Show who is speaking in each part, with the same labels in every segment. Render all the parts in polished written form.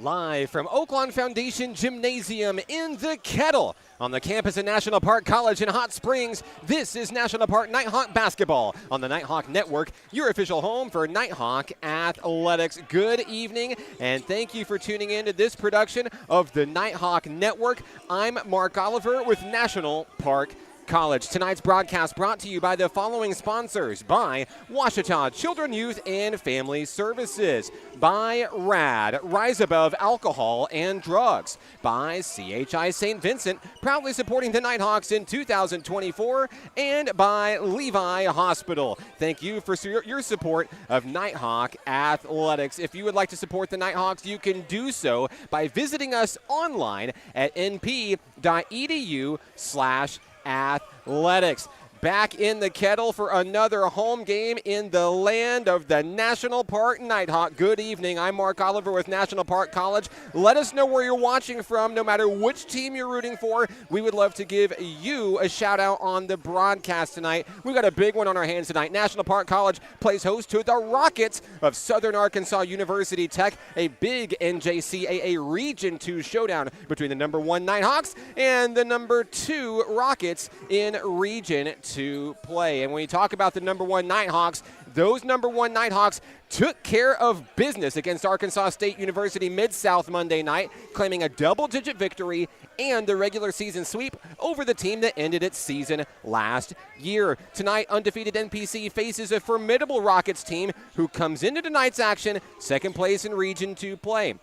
Speaker 1: Live from Oaklawn Foundation Gymnasium in the Kettle on the campus of National Park College in Hot Springs, this is National Park Nighthawk basketball on the Nighthawk Network, your official home for Nighthawk athletics. Good evening, and thank you for tuning in to this production of the Nighthawk Network. I'm Mark Oliver with National Park College. Tonight's broadcast brought to you by the following sponsors: by Ouachita Children, Youth, and Family Services, by RAD, Rise Above Alcohol and Drugs, by CHI St. Vincent, proudly supporting the Nighthawks in 2024, and by Levi Hospital. Thank you for your support of Nighthawk athletics. If you would like to support the Nighthawks, you can do so by visiting us online at np.edu/athletics. Back in the Kettle for another home game in the land of the National Park Nighthawk. Good evening. I'm Mark Oliver with National Park College. Let us know where you're watching from, no matter which team you're rooting for. We would love to give you a shout out on the broadcast tonight. We've got a big one on our hands tonight. National Park College plays host to the Rockets of Southern Arkansas University Tech, a big NJCAA Region 2 showdown between the number 1 Nighthawks and the number 2 Rockets in Region 2 play. And when we talk about the number 1 Nighthawks, those number 1 Nighthawks took care of business against Arkansas State University Mid-South Monday night, claiming a double-digit victory and the regular season sweep over the team that ended its season last year. Tonight, undefeated NPC faces a formidable Rockets team who comes into tonight's action second place in Region 2 play.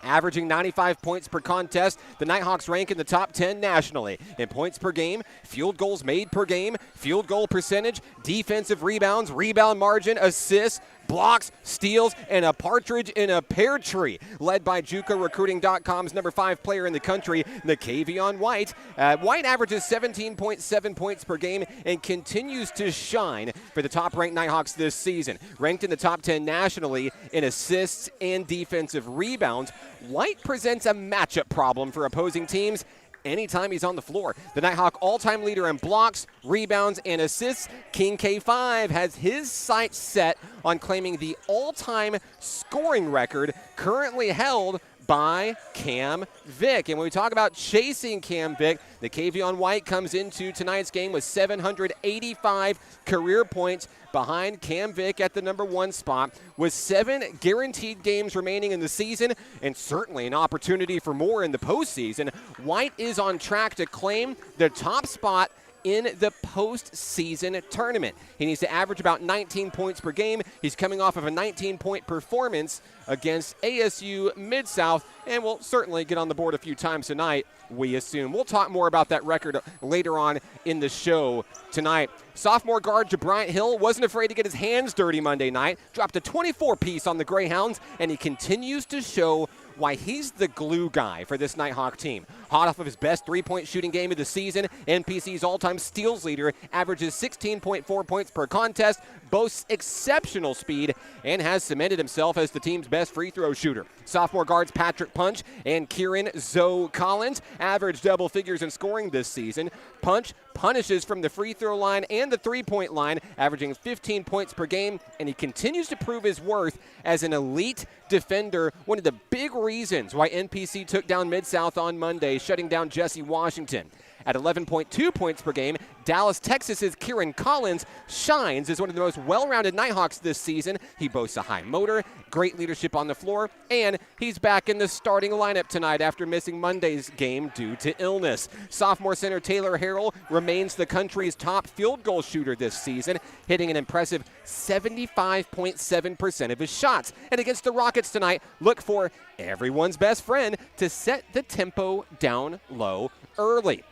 Speaker 1: Averaging 95 points per contest, the Nighthawks rank in the top 10 nationally in points per game, field goals made per game, field goal percentage, defensive rebounds, rebound margin, assists, blocks, steals, and a partridge in a pear tree. Led by JUCORecruiting.com's number 5 player in the country, Nakevion White. White averages 17.7 points per game and continues to shine for the top-ranked Nighthawks this season. Ranked in the top 10 nationally in assists and defensive rebounds, White presents a matchup problem for opposing teams anytime he's on the floor. The Nighthawk all-time leader in blocks, rebounds, and assists, King K5 has his sights set on claiming the all-time scoring record currently held by Cam Vick. And when we talk about chasing Cam Vick, the Nakevion White comes into tonight's game with 785 career points behind Cam Vick at the number 1 spot, with 7 guaranteed games remaining in the season and certainly an opportunity for more in the postseason. White is on track to claim the top spot in the postseason tournament. He needs to average about 19 points per game. He's coming off of a 19-point performance against ASU Mid-South and will certainly get on the board a few times tonight, we assume. We'll talk more about that record later on in the show tonight. Sophomore guard Jabriant Hill wasn't afraid to get his hands dirty Monday night, dropped a 24-piece on the Greyhounds, and he continues to show why he's the glue guy for this Nighthawk team. Hot off of his best three-point shooting game of the season, NPC's all-time steals leader averages 16.4 points per contest, boasts exceptional speed, and has cemented himself as the team's best free throw shooter. Sophomore guards Patrick Punch and Kieran Zoe Collins averaged double figures in scoring this season. Punch punishes from the free throw line and the three-point line, averaging 15 points per game, and he continues to prove his worth as an elite defender. One of the big reasons why NPC took down Mid-South on Monday, shutting down Jesse Washington. At 11.2 points per game, Dallas, Texas's Kieran Collins shines as one of the most well-rounded Nighthawks this season. He boasts a high motor, great leadership on the floor, and he's back in the starting lineup tonight after missing Monday's game due to illness. Sophomore center Taylor Harrell remains the country's top field goal shooter this season, hitting an impressive 75.7% of his shots. And against the Rockets tonight, look for everyone's best friend to set the tempo down low early.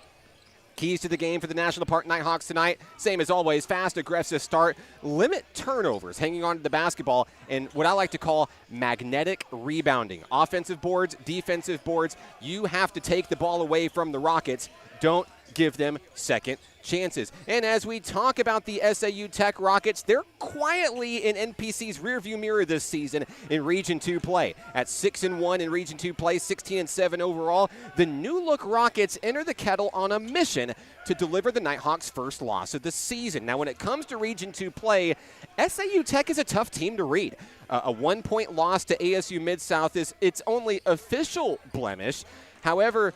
Speaker 1: Keys to the game for the National Park Nighthawks tonight, same as always, fast, aggressive start, limit turnovers, hanging on to the basketball, and what I like to call magnetic rebounding. Offensive boards, defensive boards, you have to take the ball away from the Rockets. Don't give them second chances. And as we talk about the SAU Tech Rockets, they're quietly in NPC's rearview mirror this season in Region 2 play. At 6-1 in Region 2 play, 16-7 overall, the new-look Rockets enter the Kettle on a mission to deliver the Nighthawks' first loss of the season. Now, when it comes to Region 2 play, SAU Tech is a tough team to read. A 1-point loss to ASU Mid-South is its only official blemish. However,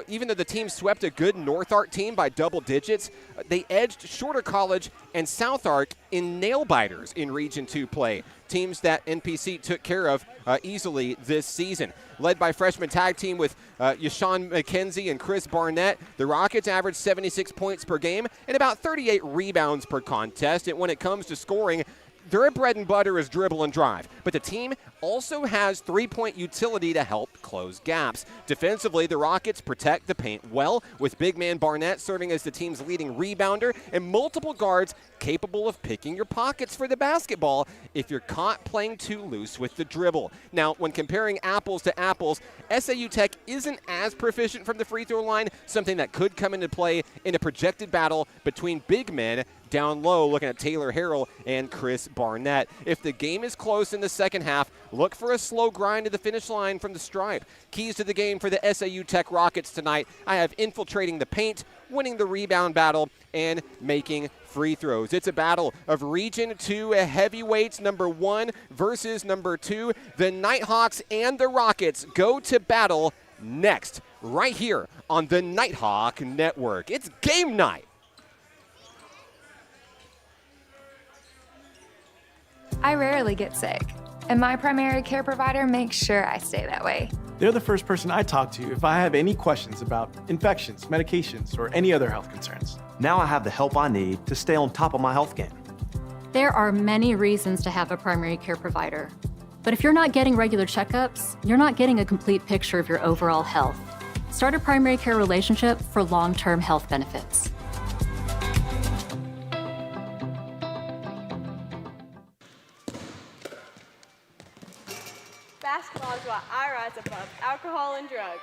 Speaker 1: even though the team swept a good North Arc team by double digits, they edged Shorter College and South Arc in nail-biters in Region 2 play, teams that NPC took care of easily this season. Led by freshman tag team with Yashawn McKenzie and Chris Barnett, the Rockets averaged 76 points per game and about 38 rebounds per contest. And when it comes to scoring, their bread and butter is dribble and drive, but the team also has three-point utility to help close gaps. Defensively, the Rockets protect the paint well, with big man Barnett serving as the team's leading rebounder and multiple guards capable of picking your pockets for the basketball if you're caught playing too loose with the dribble. Now, when comparing apples to apples, SAU Tech isn't as proficient from the free throw line, something that could come into play in a projected battle between big men down low, looking at Taylor Harrell and Chris Barnett. If the game is close in the second half, look for a slow grind to the finish line from the stripe. Keys to the game for the SAU Tech Rockets tonight, I have infiltrating the paint, winning the rebound battle, and making free throws. It's a battle of Region 2 heavyweights, number 1 versus number 2. The Nighthawks and the Rockets go to battle next, right here on the Nighthawk Network. It's game night.
Speaker 2: I rarely get sick, and my primary care provider makes sure I stay that way.
Speaker 3: They're the first person I talk to if I have any questions about infections, medications, or any other health concerns.
Speaker 4: Now I have the help I need to stay on top of my health game.
Speaker 5: There are many reasons to have a primary care provider, but if you're not getting regular checkups, you're not getting a complete picture of your overall health. Start a primary care relationship for long-term health benefits.
Speaker 6: Basketball is what I rise above alcohol and drugs.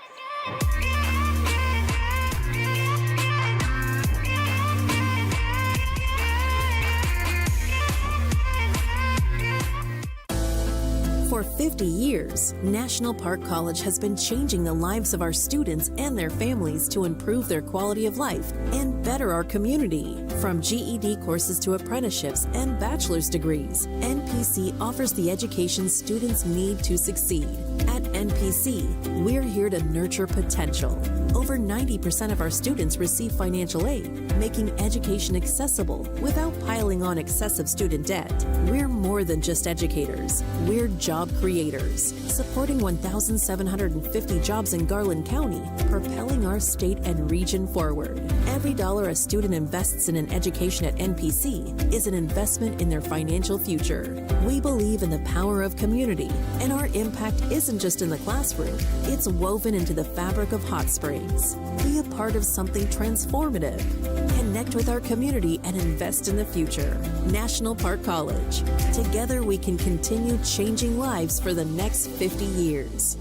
Speaker 7: For 50 years, National Park College has been changing the lives of our students and their families to improve their quality of life and better our community. From GED courses to apprenticeships and bachelor's degrees, NPC offers the education students need to succeed. At NPC, we're here to nurture potential. Over 90% of our students receive financial aid, making education accessible without piling on excessive student debt. We're more than just educators. We're job creators, supporting 1,750 jobs in Garland County, propelling our state and region forward. Every dollar a student invests in an education at NPC is an investment in their financial future. We believe in the power of community, and our impact isn't just in the classroom, it's woven into the fabric of Hot Springs. Be a part of something transformative. Connect with our community and invest in the future. National Park College. Together we can continue changing lives for the next 50 years.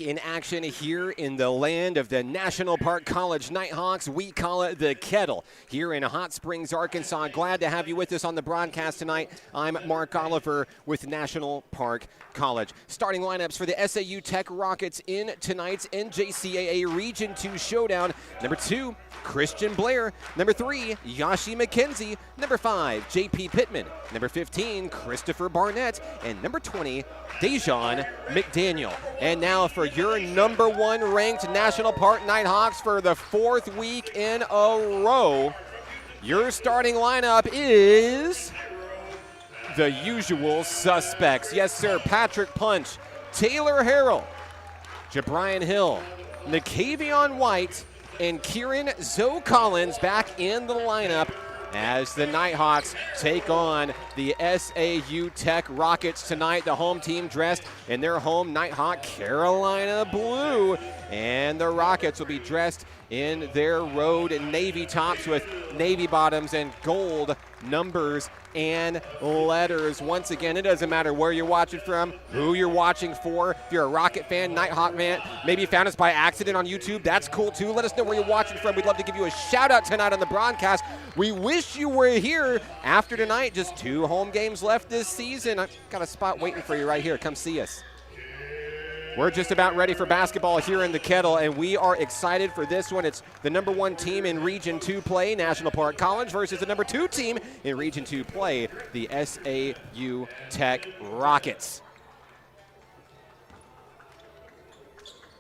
Speaker 1: in action here in the land of the National Park College Nighthawks. We call it the Kettle here in Hot Springs, Arkansas. Glad to have you with us on the broadcast tonight. I'm Mark Oliver with National Park College. Starting lineups for the SAU Tech Rockets in tonight's NJCAA Region 2 showdown. Number 2, Christian Blair. Number 3, Yashi McKenzie. Number 5, JP Pittman. Number 15, Christopher Barnett. And number 20, Dejon McDaniel. And now for your number 1 ranked National Park Nighthawks for the 4th week in a row. Your starting lineup is the usual suspects. Yes, sir. Patrick Punch, Taylor Harrell, Jabrian Hill, Nakavion White, and Kieran Zoe Collins back in the lineup as the Nighthawks take on the SAU Tech Rockets tonight. The home team dressed in their home Nighthawk Carolina blue, and the Rockets will be dressed in their road navy tops with navy bottoms and gold numbers and letters. Once again, it doesn't matter where you're watching from, who you're watching for. If you're a Rocket fan, Nighthawk fan, maybe you found us by accident on YouTube, that's cool too. Let us know where you're watching from. We'd love to give you a shout out tonight on the broadcast. We wish you were here after tonight. Just 2 home games left this season. I've got a spot waiting for you right here. Come see us. We're just about ready for basketball here in the Kettle, and we are excited for this one. It's the number 1 team in Region 2 play, National Park College, versus the number 2 team in Region 2 play, the SAU Tech Rockets.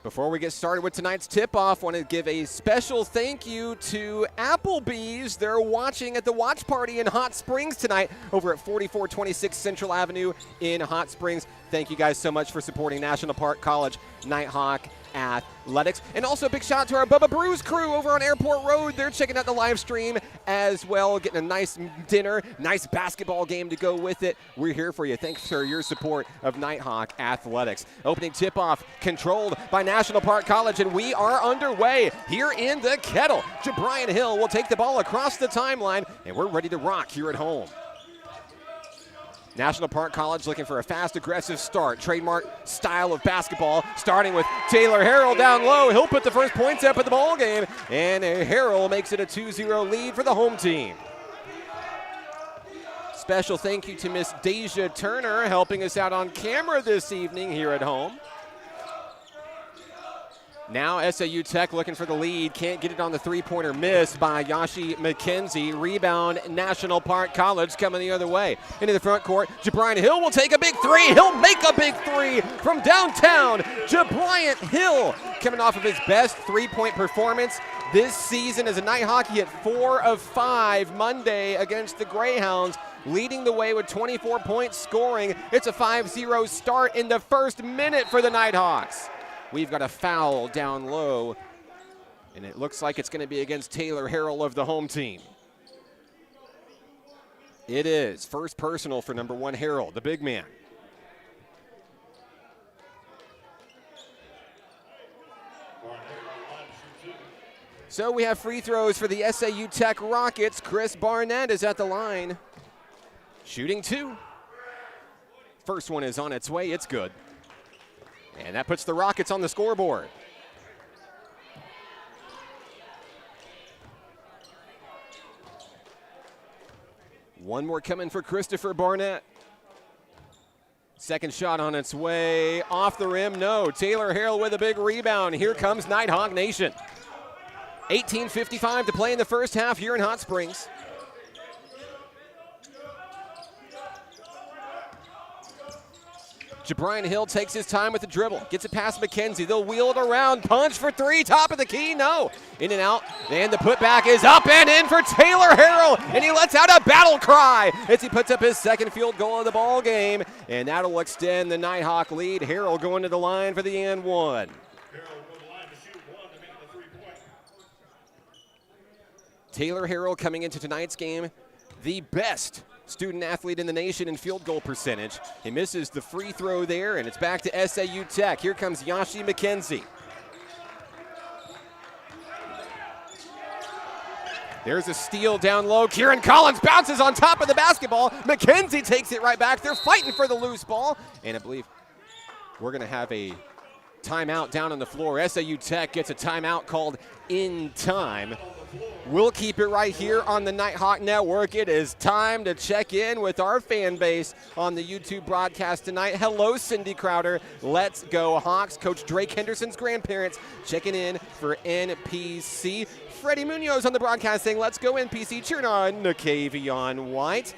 Speaker 1: Before we get started with tonight's tip-off, I want to give a special thank you to Applebee's. They're watching at the watch party in Hot Springs tonight over at 4426 Central Avenue in Hot Springs. Thank you guys so much for supporting National Park College Nighthawk Athletics. And also a big shout out to our Bubba Brews crew over on Airport Road. They're checking out the live stream as well, getting a nice dinner, nice basketball game to go with it. We're here for you. Thanks for your support of Nighthawk Athletics. Opening tip-off controlled by National Park College, and we are underway here in the Kettle. Jabrian Hill will take the ball across the timeline, and we're ready to rock here at home. National Park College looking for a fast, aggressive start. Trademark style of basketball, starting with Taylor Harrell down low. He'll put the first points up at the ball game, and Harrell makes it a 2-0 lead for the home team. Special thank you to Miss Deja Turner helping us out on camera this evening here at home. Now SAU Tech looking for the lead. Can't get it on the three-pointer, miss by Yashi McKenzie. Rebound, National Park College coming the other way. Into the front court, Jabrian Hill will take a big 3. He'll make a big 3 from downtown. Jabrian Hill coming off of his best 3-point performance this season as a Nighthawk. He hit 4 of 5 Monday against the Greyhounds, leading the way with 24 points scoring. It's a 5-0 start in the first minute for the Nighthawks. We've got a foul down low, and it looks like it's going to be against Taylor Harrell of the home team. It is. First personal for number 1 Harrell, the big man. So we have free throws for the SAU Tech Rockets. Chris Barnett is at the line, shooting 2. First one is on its way. It's good. And that puts the Rockets on the scoreboard. One more coming for Christopher Barnett. Second shot on its way. Off the rim, no. Taylor Harrell with a big rebound. Here comes Nighthawk Nation. 18:55 to play in the first half here in Hot Springs. Jabrian Hill takes his time with the dribble, gets it past McKenzie. They'll wheel it around, punch for 3, top of the key, no. In and out, and the putback is up and in for Taylor Harrell, and he lets out a battle cry as he puts up his second field goal of the ball game, and that'll extend the Nighthawk lead. Harrell going to the line for the and 1. Taylor Harrell coming into tonight's game, the best student athlete in the nation in field goal percentage. He misses the free throw there, and it's back to SAU Tech. Here comes Yashi McKenzie. There's a steal down low. Kieran Collins bounces on top of the basketball. McKenzie takes it right back. They're fighting for the loose ball, and I believe we're going to have a timeout down on the floor. SAU Tech gets a timeout called in time. We'll keep it right here on the Nighthawk Network. It is time to check in with our fan base on the YouTube broadcast tonight. Hello, Cindy Crowder. Let's go Hawks. Coach Drake Henderson's grandparents checking in for NPC. Freddie Munoz on the broadcast saying, let's go NPC. Cheering on Nakavion White.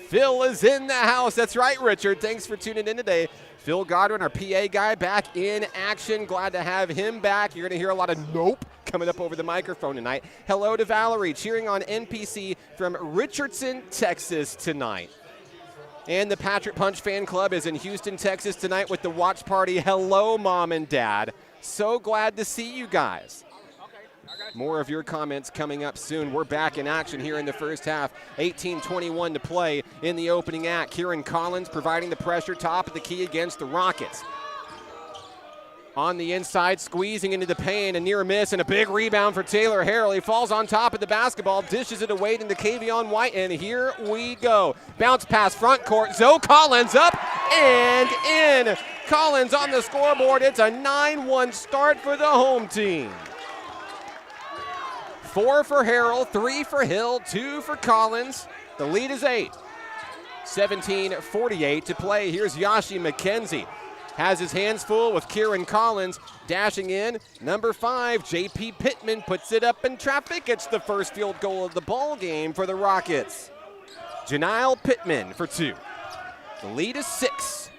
Speaker 1: Phil is in the house. That's right, Richard. Thanks for tuning in today. Phil Godwin, our PA guy, back in action. Glad to have him back. You're going to hear a lot of nope coming up over the microphone tonight. Hello to Valerie, cheering on NPC from Richardson, Texas tonight. And the Patrick Punch fan club is in Houston, Texas tonight with the watch party. Hello, Mom and Dad. So glad to see you guys. More of your comments coming up soon. We're back in action here in the first half. 18:21 to play in the opening act. Kieran Collins providing the pressure, top of the key against the Rockets. On the inside, squeezing into the paint, a near miss and a big rebound for Taylor Harrell. He falls on top of the basketball, dishes it away to Nakavion White, and here we go. Bounce pass front court, Zoe Collins up and in. Collins on the scoreboard. It's a 9-1 start for the home team. 4 for Harrell, 3 for Hill, 2 for Collins. The lead is 8. 17:48 to play. Here's Yashi McKenzie. Has his hands full with Kieran Collins. Dashing in, number 5, J.P. Pittman puts it up in traffic. It's the first field goal of the ball game for the Rockets. Janile Pittman for 2. The lead is 6.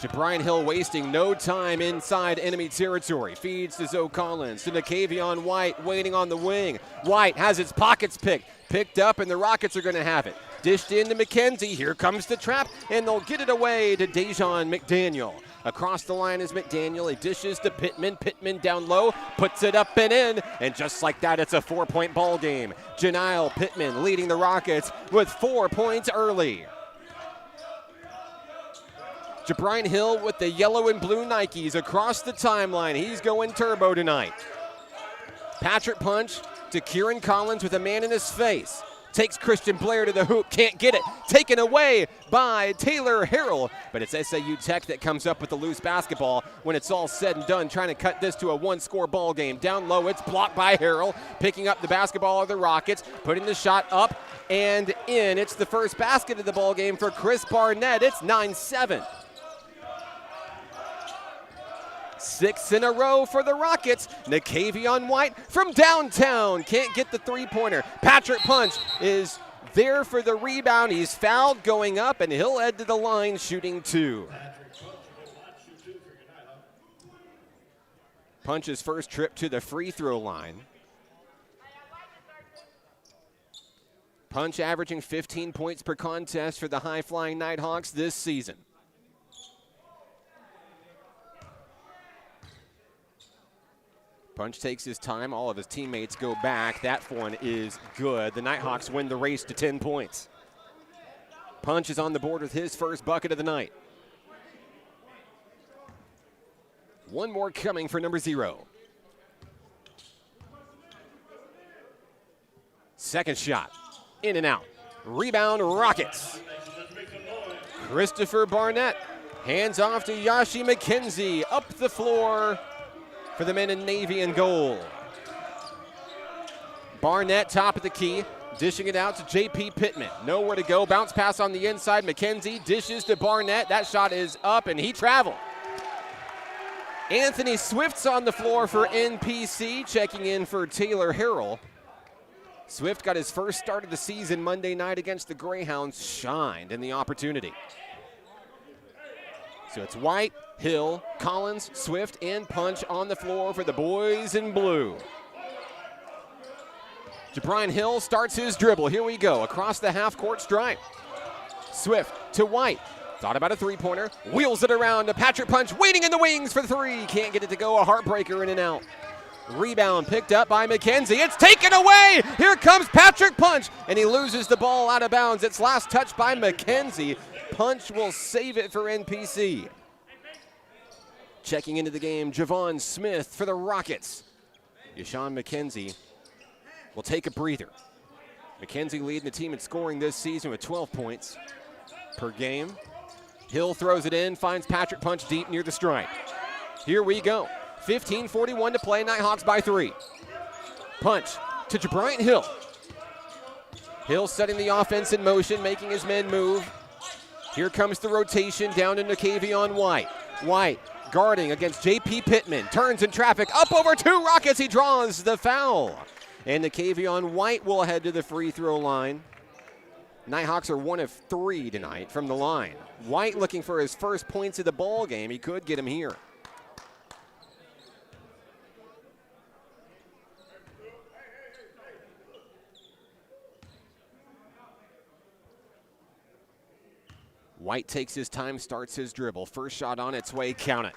Speaker 1: Jabrian Hill wasting no time inside enemy territory. Feeds to Zoe Collins, to Nakavion White, waiting on the wing. White has his pockets picked up, and the Rockets are going to have it. Dished into McKenzie. Here comes the trap, and they'll get it away to Dejon McDaniel. Across the line is McDaniel. He dishes to Pittman. Pittman down low, puts it up and in, and just like that, it's a 4-point ball game. Janile Pittman leading the Rockets with 4 points early. Jabrian Hill with the yellow and blue Nikes across the timeline. He's going turbo tonight. Patrick Punch to Kieran Collins with a man in his face. Takes Christian Blair to the hoop, can't get it. Taken away by Taylor Harrell. But it's SAU Tech that comes up with the loose basketball when it's all said and done, trying to cut this to a 1-score ball game. Down low, it's blocked by Harrell. Picking up the basketball of the Rockets, putting the shot up and in. It's the first basket of the ball game for Chris Barnett. It's 9-7. 6 in a row for the Rockets. Nakavion White from downtown can't get the three-pointer. Patrick Punch is there for the rebound. He's fouled going up, and he'll head to the line shooting 2. Punch's first trip to the free throw line. Punch averaging 15 points per contest for the high-flying Nighthawks this season. Punch takes his time. All of his teammates go back. That one is good. The Nighthawks win the race to 10 points. Punch is on the board with his first bucket of the night. One more coming for number 0. Second shot. In and out. Rebound, Rockets. Christopher Barnett. Hands off to Yashi McKenzie. Up the floor for the men in navy and gold. Barnett, top of the key, dishing it out to J.P. Pittman. Nowhere to go. Bounce pass on the inside. McKenzie dishes to Barnett. That shot is up, and he traveled. Anthony Swift's on the floor for NPC, checking in for Taylor Harrell. Swift got his first start of the season Monday night against the Greyhounds. Shined in the opportunity. So it's White, Hill, Collins, Swift, and Punch on the floor for the boys in blue. Jabrian Hill starts his dribble. Here we go, across the half-court stripe. Swift to White. Thought about a three-pointer. Wheels it around to Patrick Punch, waiting in the wings for 3. Can't get it to go, a heartbreaker in and out. Rebound picked up by McKenzie. It's taken away. Here comes Patrick Punch, and he loses the ball out of bounds. It's last touched by McKenzie. Punch will save it for NPC. Checking into the game, Javon Smith for the Rockets. Yashawn McKenzie will take a breather. McKenzie leading the team in scoring this season with 12 points per game. Hill throws it in, finds Patrick Punch deep near the stripe. Here we go. 15:41 to play, Nighthawks by 3. Punch to Jabrian Hill. Hill setting the offense in motion, making his men move. Here comes the rotation down to Nakavion White. White guarding against J.P. Pittman. Turns in traffic, up over 2 Rockets. He draws the foul. And Nakavion White will head to the free throw line. Nighthawks are 1 of 3 tonight from the line. White looking for his first points of the ball game. He could get him here. White takes his time, starts his dribble. First shot on its way, count it.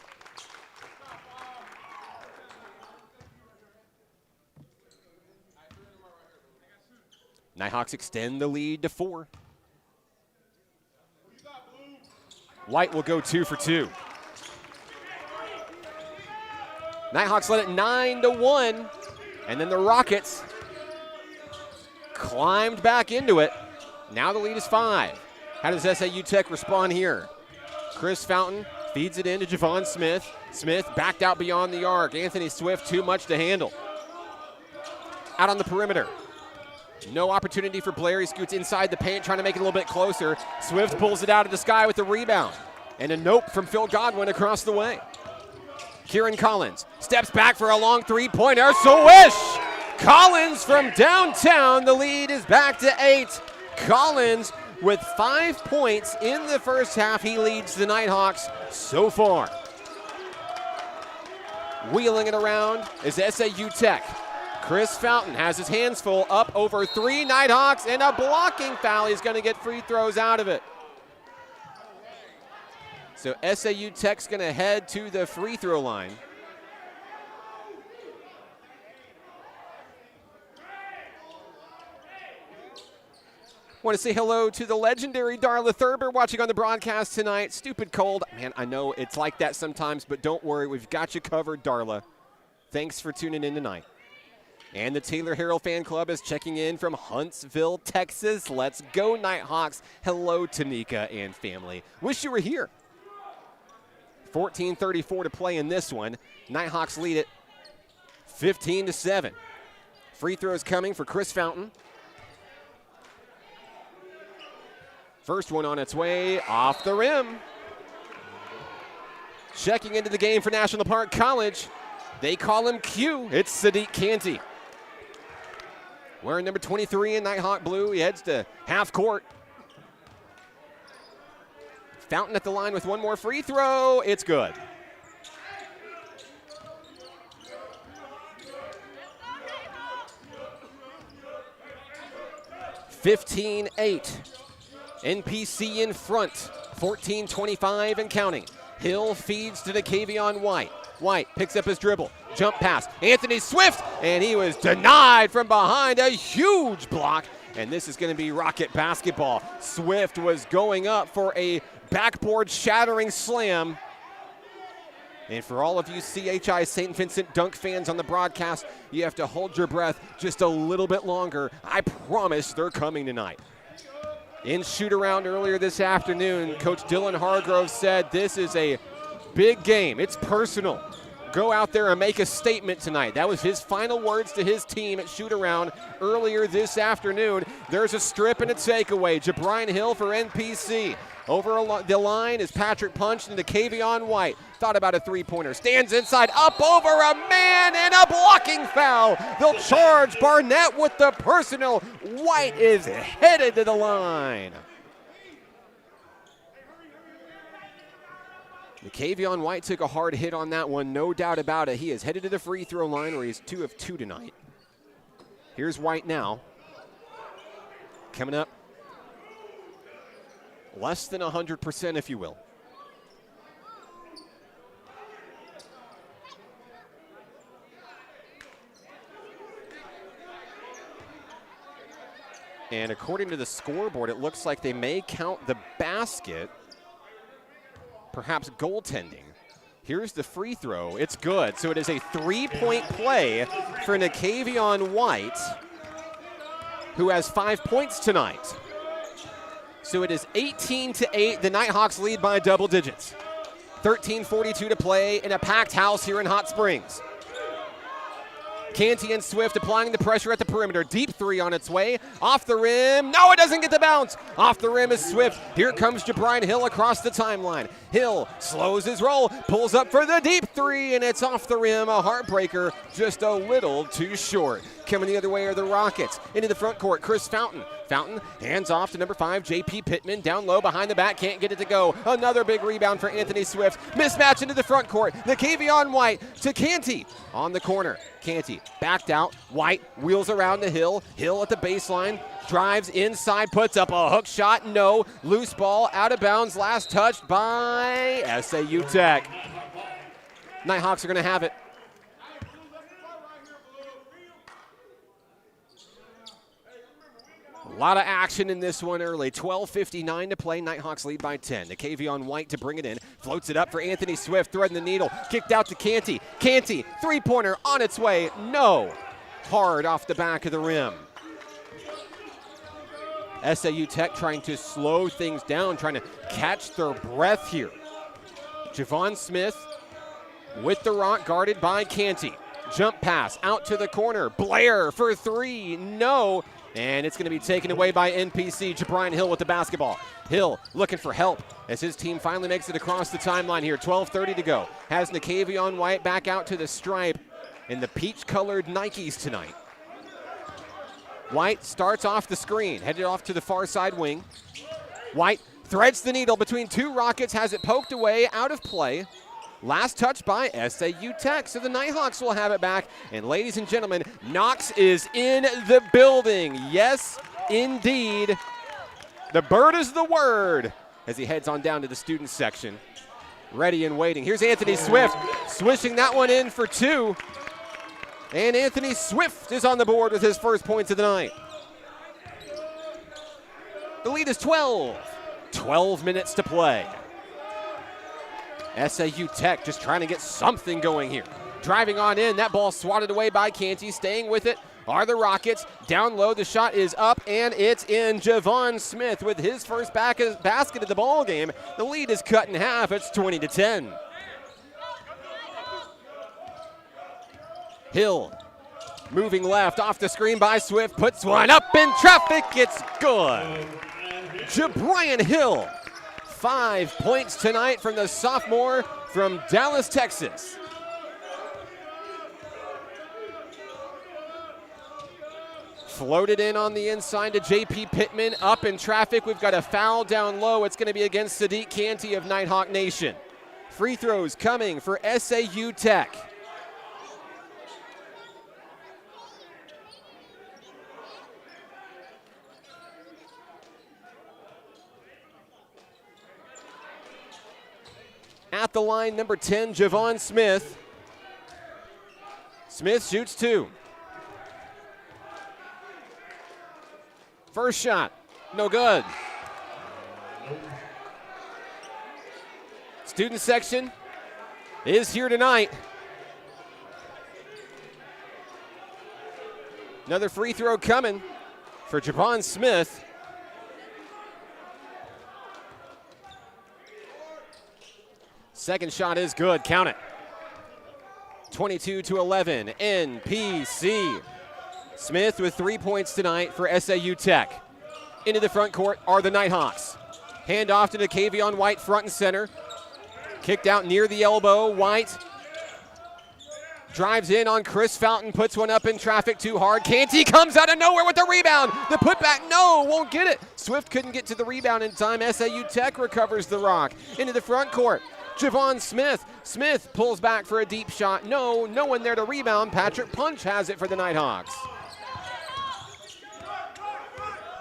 Speaker 1: Nighthawks extend the lead to 4. White will go 2 for 2. Nighthawks led it 9-1, and then the Rockets climbed back into it. Now the lead is 5. How does SAU Tech respond here? Chris Fountain feeds it in to Javon Smith. Smith backed out beyond the arc. Anthony Swift too much to handle. Out on the perimeter. No opportunity for Blair. He scoots inside the paint, trying to make it a little bit closer. Swift pulls it out of the sky with the rebound. And a nope from Phil Godwin across the way. Kieran Collins steps back for a long three-pointer. Swish! Collins from downtown. The lead is back to 8. Collins with 5 points in the first half. He leads the Nighthawks so far. Wheeling it around is SAU Tech. Chris Fountain has his hands full, up over 3 Nighthawks, and a blocking foul. He's going to get free throws out of it. So SAU Tech's going to head to the free throw line. Want to say hello to the legendary Darla Thurber watching on the broadcast tonight. Stupid cold. Man, I know it's like that sometimes, but don't worry. We've got you covered, Darla. Thanks for tuning in tonight. And the Taylor Harrell fan club is checking in from Huntsville, Texas. Let's go, Nighthawks. Hello, Tanika and family. Wish you were here. 14:34 to play in this one. Nighthawks lead it 15-7. Free throws coming for Chris Fountain. First one on its way, off the rim. Checking into the game for National Park College. They call him Q. It's Sadiq Canty. Wearing number 23 in Nighthawk blue. He heads to half court. Fountain at the line with one more free throw. It's good. (15-8). NPC in front, 14-25 and counting. Hill feeds to Nakavion White. White picks up his dribble, jump pass. Anthony Swift, and he was denied from behind. A huge block, and this is going to be Rocket basketball. Swift was going up for a backboard shattering slam. And for all of you CHI St. Vincent Dunk fans on the broadcast, you have to hold your breath just a little bit longer. I promise they're coming tonight. In shoot-around earlier this afternoon, Coach Dylan Hargrove said this is a big game. It's personal. Go out there and make a statement tonight. That was his final words to his team at shoot-around earlier this afternoon. There's a strip and a takeaway. Jabrian Hill for NPC. Over the line is Patrick Punch into Nakavion White. Thought about a three-pointer. Stands inside, up over a man, and a blocking foul. They'll charge Barnett with the personal. White is headed to the line. Nakavion White took a hard hit on that one, no doubt about it. He is headed to the free throw line where he's 2 of 2 tonight. Here's White now. Coming up. Less than 100%, if you will. And according to the scoreboard, it looks like they may count the basket, perhaps goaltending. Here's the free throw. It's good. So it is a 3-point play for Nakavion White, who has 5 points tonight. So it is 18-8. The Nighthawks lead by double digits. 13:42 to play in a packed house here in Hot Springs. Canty and Swift applying the pressure at the perimeter. Deep three on its way. Off the rim. No, it doesn't get the bounce. Off the rim is Swift. Here comes Jabrian Hill across the timeline. Hill slows his roll, pulls up for the deep three, and it's off the rim. A heartbreaker, just a little too short. Coming the other way are the Rockets. Into the front court, Chris Fountain. Fountain hands off to number 5, J.P. Pittman. Down low behind the back, can't get it to go. Another big rebound for Anthony Swift. Mismatch into the front court. Nakavion White to Canty on the corner. Canty backed out. White wheels around to Hill. Hill at the baseline. Drives inside, puts up a hook shot. No. Loose ball out of bounds. Last touched by SAU Tech. Nighthawks are going to have it. A lot of action in this one early. 12:59 to play. Nighthawks lead by 10. Nakavion White to bring it in. Floats it up for Anthony Swift. Threading the needle. Kicked out to Canty. Canty, three-pointer on its way. No. Hard off the back of the rim. SAU Tech trying to slow things down, trying to catch their breath here. Javon Smith with the rock, guarded by Canty. Jump pass out to the corner. Blair for three. No. And it's going to be taken away by NPC. Jabrian Hill with the basketball. Hill looking for help as his team finally makes it across the timeline here. 12:30 to go. Has Nakavion White back out to the stripe in the peach-colored Nikes tonight. White starts off the screen, headed off to the far side wing. White threads the needle between two Rockets, has it poked away, out of play. Last touch by SAU Tech, so the Nighthawks will have it back. And ladies and gentlemen, Knox is in the building. Yes, indeed. The bird is the word as he heads on down to the student section. Ready and waiting. Here's Anthony Swift, swishing that one in for two. And Anthony Swift is on the board with his first points of the night. The lead is 12. 12 minutes to play. SAU Tech just trying to get something going here. Driving on in, that ball swatted away by Canty. Staying with it are the Rockets. Down low, the shot is up, and it's in. Javon Smith with his first basket of the ball game. The lead is cut in half. It's 20-10. Hill moving left, off the screen by Swift, puts one up in traffic. It's good. Jabrian Hill. 5 points tonight from the sophomore from Dallas, Texas. Floated in on the inside to J.P. Pittman. Up in traffic. We've got a foul down low. It's going to be against Sadiq Canty of Nighthawk Nation. Free throws coming for SAU Tech. At the line, number 10, Javon Smith. Smith shoots two. First shot, no good. Student section is here tonight. Another free throw coming for Javon Smith. Second shot is good, count it. 22-11, NPC. Smith with 3 points tonight for SAU Tech. Into the front court are the Nighthawks. Hand off to Nakavion White, front and center. Kicked out near the elbow, White. Drives in on Chris Fountain, puts one up in traffic too hard. Canty comes out of nowhere with the rebound. The putback, no, won't get it. Swift couldn't get to the rebound in time. SAU Tech recovers the rock. Into the front court. Javon Smith. Smith pulls back for a deep shot. No one there to rebound. Patrick Punch has it for the Nighthawks.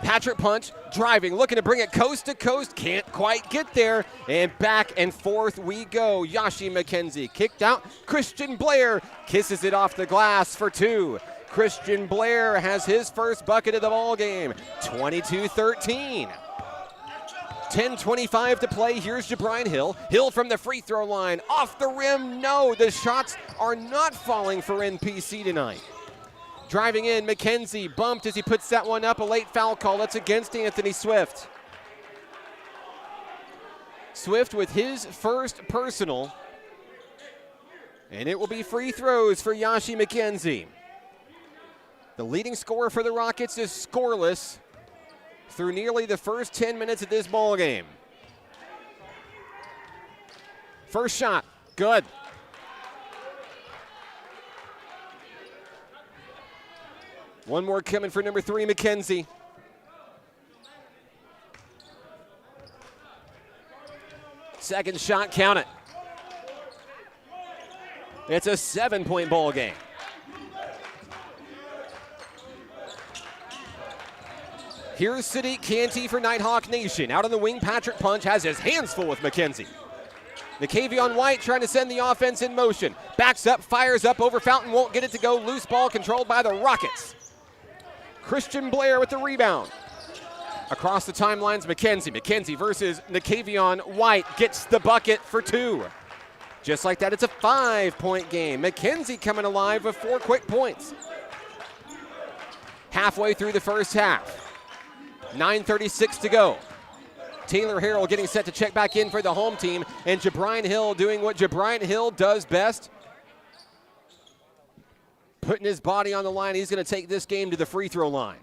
Speaker 1: Patrick Punch driving, looking to bring it coast to coast. Can't quite get there. And back and forth we go. Yashi McKenzie kicked out. Christian Blair kisses it off the glass for two. Christian Blair has his first bucket of the ball game. 22-13. 10:25 to play. Here's Jabrian Hill. Hill from the free throw line. Off the rim, no. The shots are not falling for NPC tonight. Driving in, McKenzie bumped as he puts that one up. A late foul call. That's against Anthony Swift. Swift with his first personal. And it will be free throws for Yashi McKenzie. The leading scorer for the Rockets is scoreless through nearly the first 10 minutes of this ball game. First shot, good. One more coming for number 3, McKenzie. Second shot, count it. It's a 7-point ball game. Here's Sadiq Canty for Nighthawk Nation. Out on the wing, Patrick Punch has his hands full with McKenzie. Nikavion White trying to send the offense in motion. Backs up, fires up over Fountain, won't get it to go. Loose ball controlled by the Rockets. Christian Blair with the rebound. Across the timelines, McKenzie. McKenzie versus Nikavion White gets the bucket for 2. Just like that, it's a 5-point game. McKenzie coming alive with 4 quick points. Halfway through the first half. 9:36 to go. Taylor Harrell getting set to check back in for the home team, and Jabrian Hill doing what Jabrian Hill does best. Putting his body on the line. He's going to take this game to the free throw line.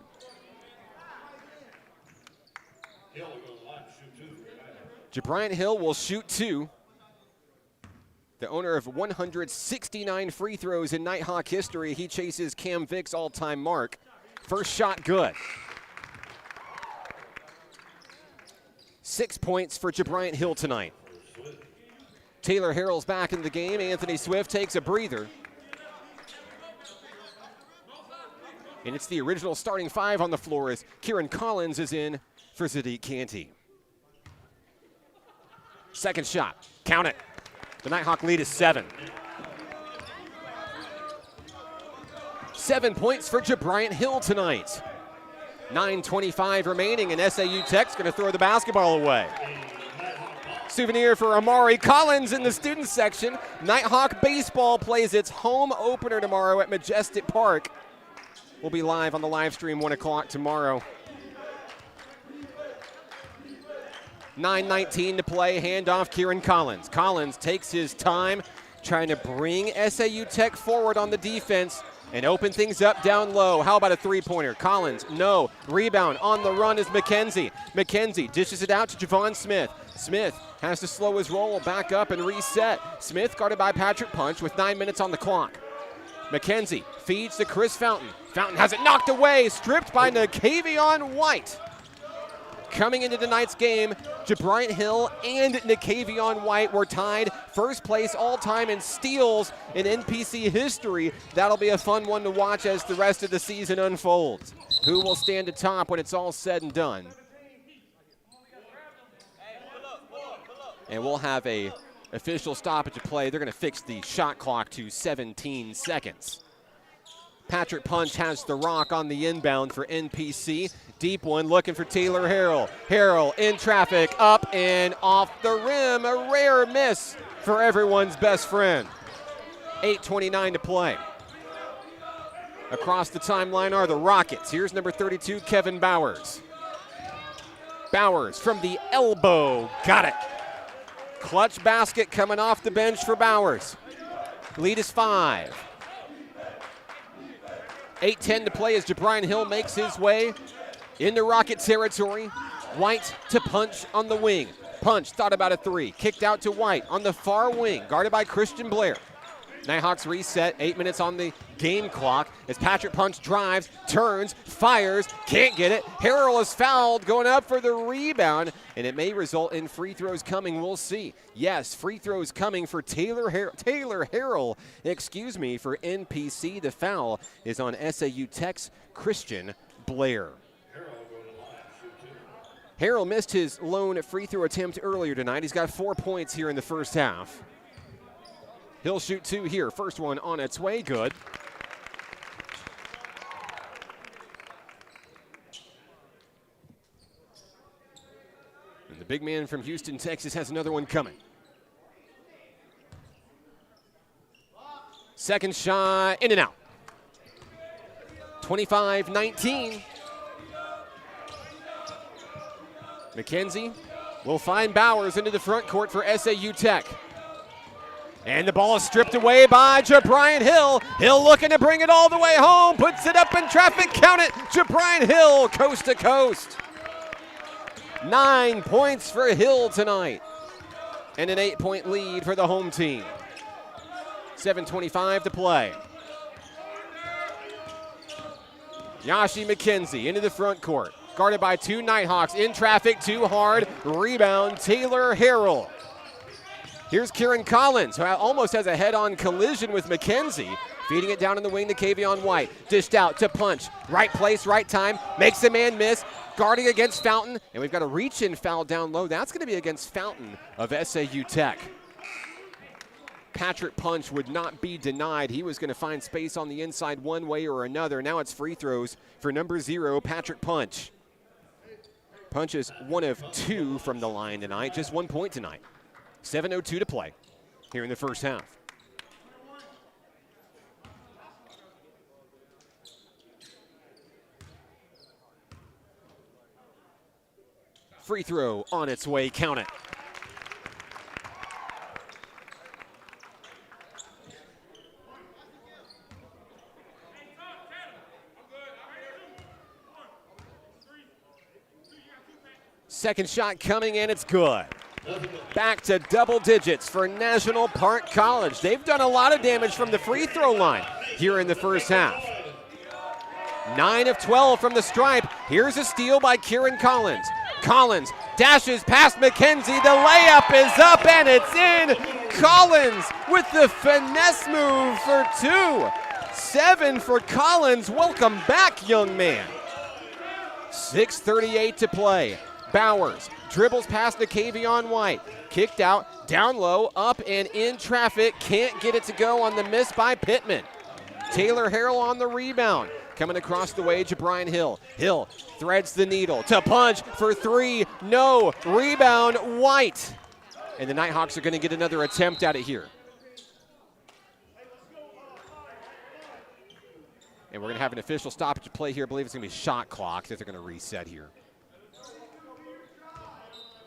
Speaker 1: Jabrian Hill will shoot 2. The owner of 169 free throws in Nighthawk history. He chases Cam Vick's all-time mark. First shot good. 6 points for Jabrian Hill tonight. Taylor Harrell's back in the game. Anthony Swift takes a breather. And it's the original starting 5 on the floor as Kieran Collins is in for Sadiq Canty. Second shot, count it. The Nighthawk lead is 7. 7 points for Jabrian Hill tonight. 9:25 remaining, and SAU Tech's going to throw the basketball away. Souvenir for Amari Collins in the student section. Nighthawk baseball plays its home opener tomorrow at Majestic Park. We'll be live on the live stream 1 o'clock tomorrow. 9:19 to play, handoff Kieran Collins. Collins takes his time trying to bring SAU Tech forward on the defense and open things up down low. How about a three-pointer? Collins, no. Rebound on the run is McKenzie. McKenzie dishes it out to Javon Smith. Smith has to slow his roll, back up and reset. Smith guarded by Patrick Punch with 9 minutes on the clock. McKenzie feeds to Chris Fountain. Fountain has it knocked away, stripped by Nikavion White. Coming into tonight's game, Jabrian Hill and Nikavion White were tied first place all-time in steals in NPC history. That'll be a fun one to watch as the rest of the season unfolds. Who will stand atop when it's all said and done? And we'll have a official stoppage of play. They're going to fix the shot clock to 17 seconds. Patrick Punch has the rock on the inbound for NPC. Deep one looking for Taylor Harrell. Harrell in traffic, up and off the rim. A rare miss for everyone's best friend. 8:29 to play. Across the timeline are the Rockets. Here's number 32, Kevin Bowers. Bowers from the elbow, got it. Clutch basket coming off the bench for Bowers. Lead is 5. 8:10 to play as Jabrian Hill makes his way into Rocket territory. White to Punch on the wing. Punch thought about a 3. Kicked out to White on the far wing, guarded by Christian Blair. Nighthawks reset, 8 minutes on the game clock as Patrick Punch drives, turns, fires, can't get it. Harrell is fouled, going up for the rebound, and it may result in free throws coming. We'll see. Yes, free throws coming for Taylor Harrell, for NPC. The foul is on SAU Tech's Christian Blair. Harrell missed his lone free throw attempt earlier tonight. He's got 4 points here in the first half. He'll shoot 2 here. First one on its way, good. And the big man from Houston, Texas has another one coming. Second shot, in and out. 25-19. McKenzie will find Bowers into the front court for SAU Tech. And the ball is stripped away by Jabrian Hill. Hill looking to bring it all the way home. Puts it up in traffic. Count it. Jabrian Hill, coast to coast. 9 points for Hill tonight. And an 8-point lead for the home team. 7:25 to play. Yashi McKenzie into the front court. Guarded by two Nighthawks. In traffic, too hard. Rebound, Taylor Harrell. Here's Kieran Collins, who almost has a head-on collision with McKenzie. Feeding it down in the wing to Kavion White. Dished out to Punch. Right place, right time. Makes a man miss. Guarding against Fountain. And we've got a reach-in foul down low. That's going to be against Fountain of SAU Tech. Patrick Punch would not be denied. He was going to find space on the inside one way or another. Now it's free throws for number 0, Patrick Punch. Punch is 1 of 2 from the line tonight. Just 1 point tonight. 7:02 to play here in the first half. Free throw on its way, count it. Second shot coming in, it's good. Back to double digits for National Park College. They've done a lot of damage from the free throw line here in the first half. 9 of 12 from the stripe. Here's a steal by Kieran Collins. Collins dashes past McKenzie. The layup is up and it's in. Collins with the finesse move for 2. 7 for Collins. Welcome back, young man. 6:38 to play. Bowers dribbles past Kavion White. Kicked out, down low, up and in traffic. Can't get it to go on the miss by Pittman. Taylor Harrell on the rebound. Coming across the way, Jabrian Hill. Hill threads the needle to Punch for 3. No. Rebound, White. And the Nighthawks are going to get another attempt at it here. And we're going to have an official stoppage of play here. I believe it's going to be shot clock that they're going to reset here.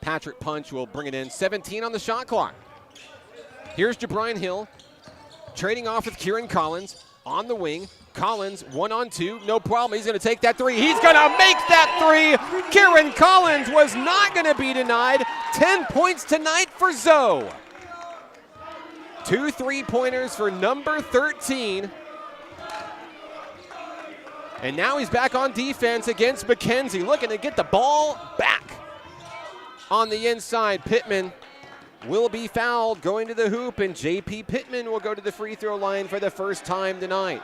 Speaker 1: Patrick Punch will bring it in. 17 on the shot clock. Here's Jabrian Hill trading off with Kieran Collins on the wing. Collins 1-on-2, no problem. He's going to take that 3. He's going to make that 3. Kieran Collins was not going to be denied. 10 points tonight for Zoe. 2 3-pointers for number 13. And now he's back on defense against McKenzie, looking to get the ball back. On the inside, Pittman will be fouled going to the hoop, and J.P. Pittman will go to the free throw line for the first time tonight.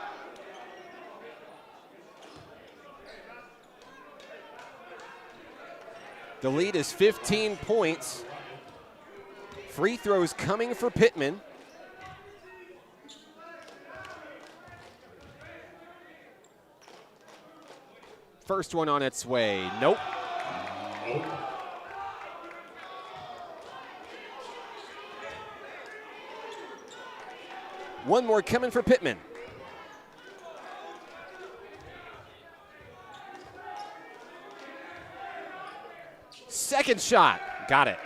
Speaker 1: The lead is 15 points. Free throws coming for Pittman. First one on its way. Nope. One more coming for Pittman. Second shot, got it.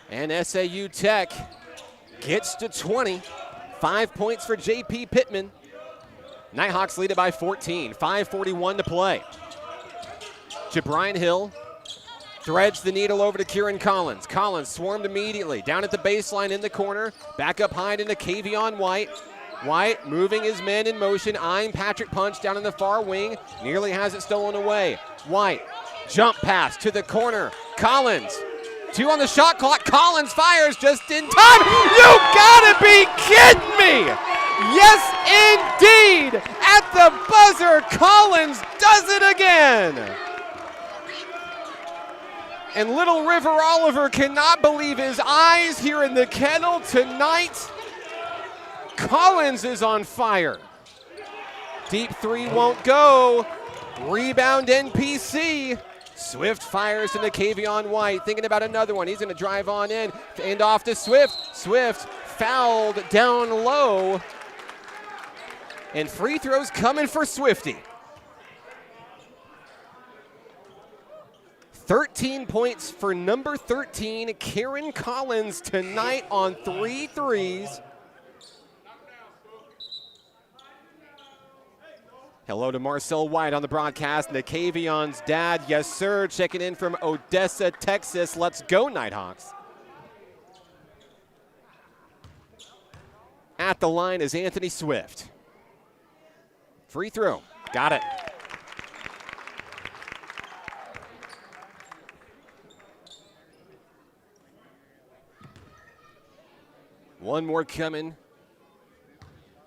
Speaker 1: And SAU Tech gets to 20. 5 points for J.P. Pittman. Nighthawks lead it by 14, 5:41 to play. Jabrian Hill threads the needle over to Kieran Collins. Collins swarmed immediately, down at the baseline in the corner, back up high into Kavion White. White moving his men in motion, eyeing Patrick Punch down in the far wing, nearly has it stolen away. White, jump pass to the corner. Collins, 2 on the shot clock. Collins fires just in time. You gotta be kidding me! Yes, indeed! At the buzzer, Collins does it again! And Little River Oliver cannot believe his eyes here in the Kettle tonight. Collins is on fire. Deep 3 won't go. Rebound NPC. Swift fires into Kavion White, thinking about another one. He's going to drive on in and off to Swift. Swift fouled down low. And free throws coming for Swifty. 13 points for number 13, Kieran Collins, tonight on 3 threes. Hello to Marcel White on the broadcast. Nakavion's dad, yes sir, checking in from Odessa, Texas. Let's go, Nighthawks. At the line is Anthony Swift. Free throw, got it. One more coming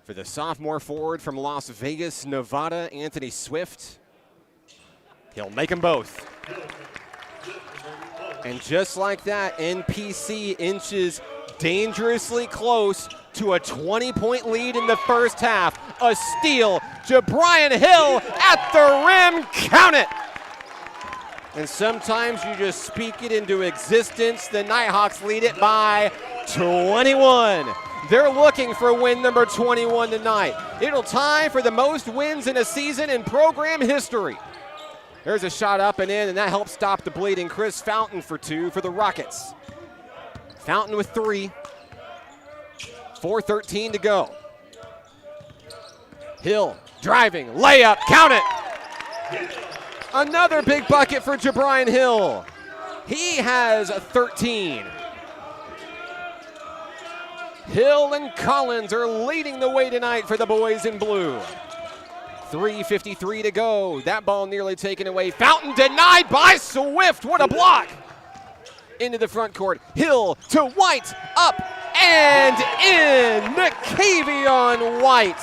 Speaker 1: for the sophomore forward from Las Vegas, Nevada, Anthony Swift. He'll make them both. And just like that, NPC inches dangerously close to a 20-point lead in the first half. A steal, Jabrian Hill at the rim, count it! And sometimes you just speak it into existence. The Nighthawks lead it by 21. They're looking for win number 21 tonight. It'll tie for the most wins in a season in program history. There's a shot up and in, and that helps stop the bleeding. Chris Fountain for 2 for the Rockets. Fountain with 3. 4:13 to go. Hill driving, layup, count it! Another big bucket for Jabrian Hill. He has 13. Hill and Collins are leading the way tonight for the boys in blue. 3:53 to go. That ball nearly taken away. Fountain denied by Swift. What a block. Into the front court. Hill to White. Up and in. Nakavion White.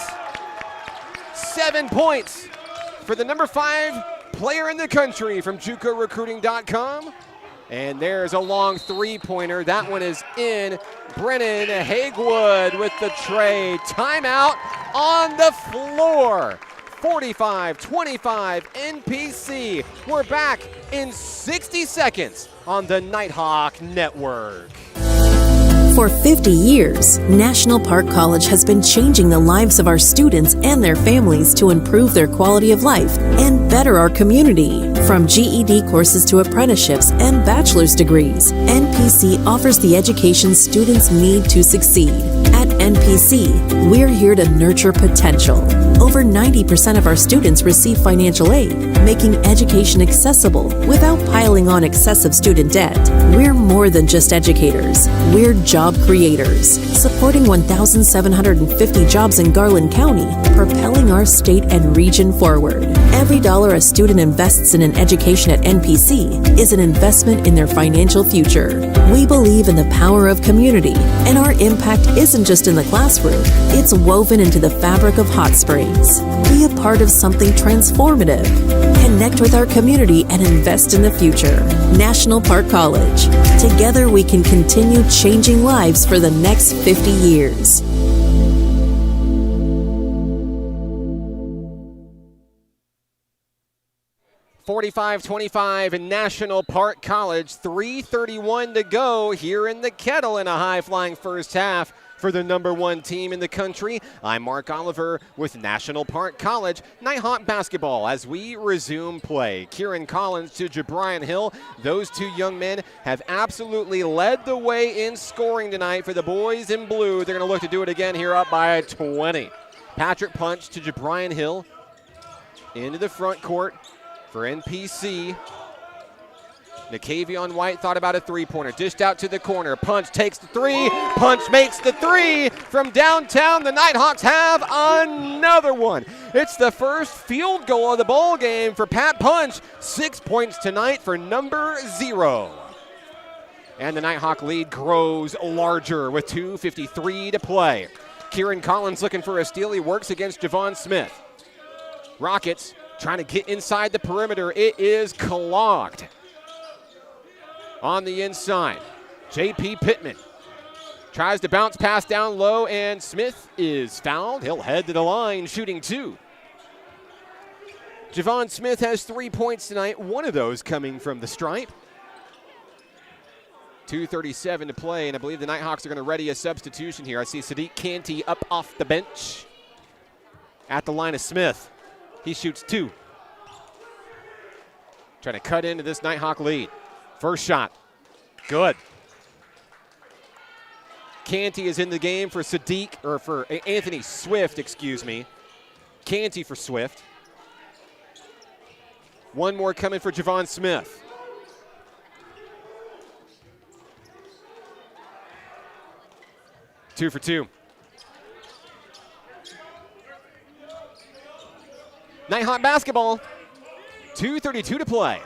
Speaker 1: 7 points for the number 5 player in the country from JUCORecruiting.com. And there's a long three-pointer. That one is in. Brennan Hagewood with the tray. Timeout on the floor. 45-25 NPC. We're back in 60 seconds on the Nighthawk Network.
Speaker 7: For 50 years, National Park College has been changing the lives of our students and their families to improve their quality of life and better our community. From GED courses to apprenticeships and bachelor's degrees, NPC offers the education students need to succeed. At NPC, we're here to nurture potential. Over 90% of our students receive financial aid, making education accessible without piling on excessive student debt. We're more than just educators. We're job creators, supporting 1,750 jobs in Garland County, propelling our state and region forward. Every dollar a student invests in an education at NPC is an investment in their financial future. We believe in the power of community, and our impact isn't just in the classroom, it's woven into the fabric of Hot Springs. Be a part of something transformative. Connect with our community and invest in the future. National Park College. Together we can continue changing lives for the next 50 years.
Speaker 1: (45-25) in National Park College. 3:31 to go here in the Kettle in a high-flying first half for the number 1 team in the country. I'm Mark Oliver with National Park College Nighthawk basketball as we resume play. Kieran Collins to Jabrian Hill. Those two young men have absolutely led the way in scoring tonight for the boys in blue. They're going to look to do it again here, up by 20. Patrick Punch to Jabrian Hill into the front court for NPC. Nakavion White thought about a three-pointer, dished out to the corner. Punch takes the three. Punch makes the three from downtown. The Nighthawks have another one. It's the first field goal of the ball game for Pat Punch. 6 points tonight for number 0. And the Nighthawk lead grows larger with 2:53 to play. Kieran Collins looking for a steal. He works against Javon Smith. Rockets trying to get inside the perimeter. It is clogged. On the inside, J.P. Pittman tries to bounce pass down low, and Smith is fouled. He'll head to the line, shooting 2. Javon Smith has 3 points tonight, one of those coming from the stripe. 2:37 to play, and I believe the Nighthawks are going to ready a substitution here. I see Sadiq Canty up off the bench. At the line of Smith, he shoots 2. trying to cut into this Nighthawk lead. First shot. Good. Canty is in the game for Anthony Swift, excuse me. Canty for Swift. One more coming for Javon Smith. Two for two. Nighthawk basketball. 2:32 to play.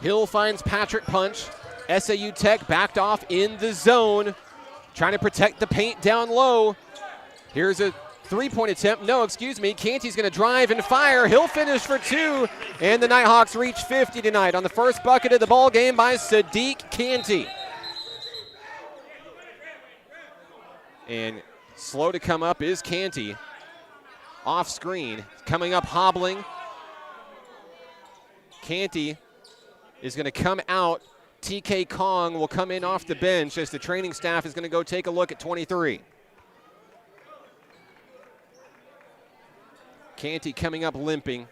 Speaker 1: Hill finds Patrick Punch. SAU Tech backed off in the zone, trying to protect the paint down low. Here's a three-point attempt. No, excuse me. Canty's going to drive and fire. He'll finish for two, and the Nighthawks reach 50 tonight on the first bucket of the ball game by Sadiq Canty. And slow to come up is Canty. Off screen, coming up hobbling. Canty is going to come out. TK Kong will come in off the bench as the training staff is going to go take a look at 23. Canty coming up limping.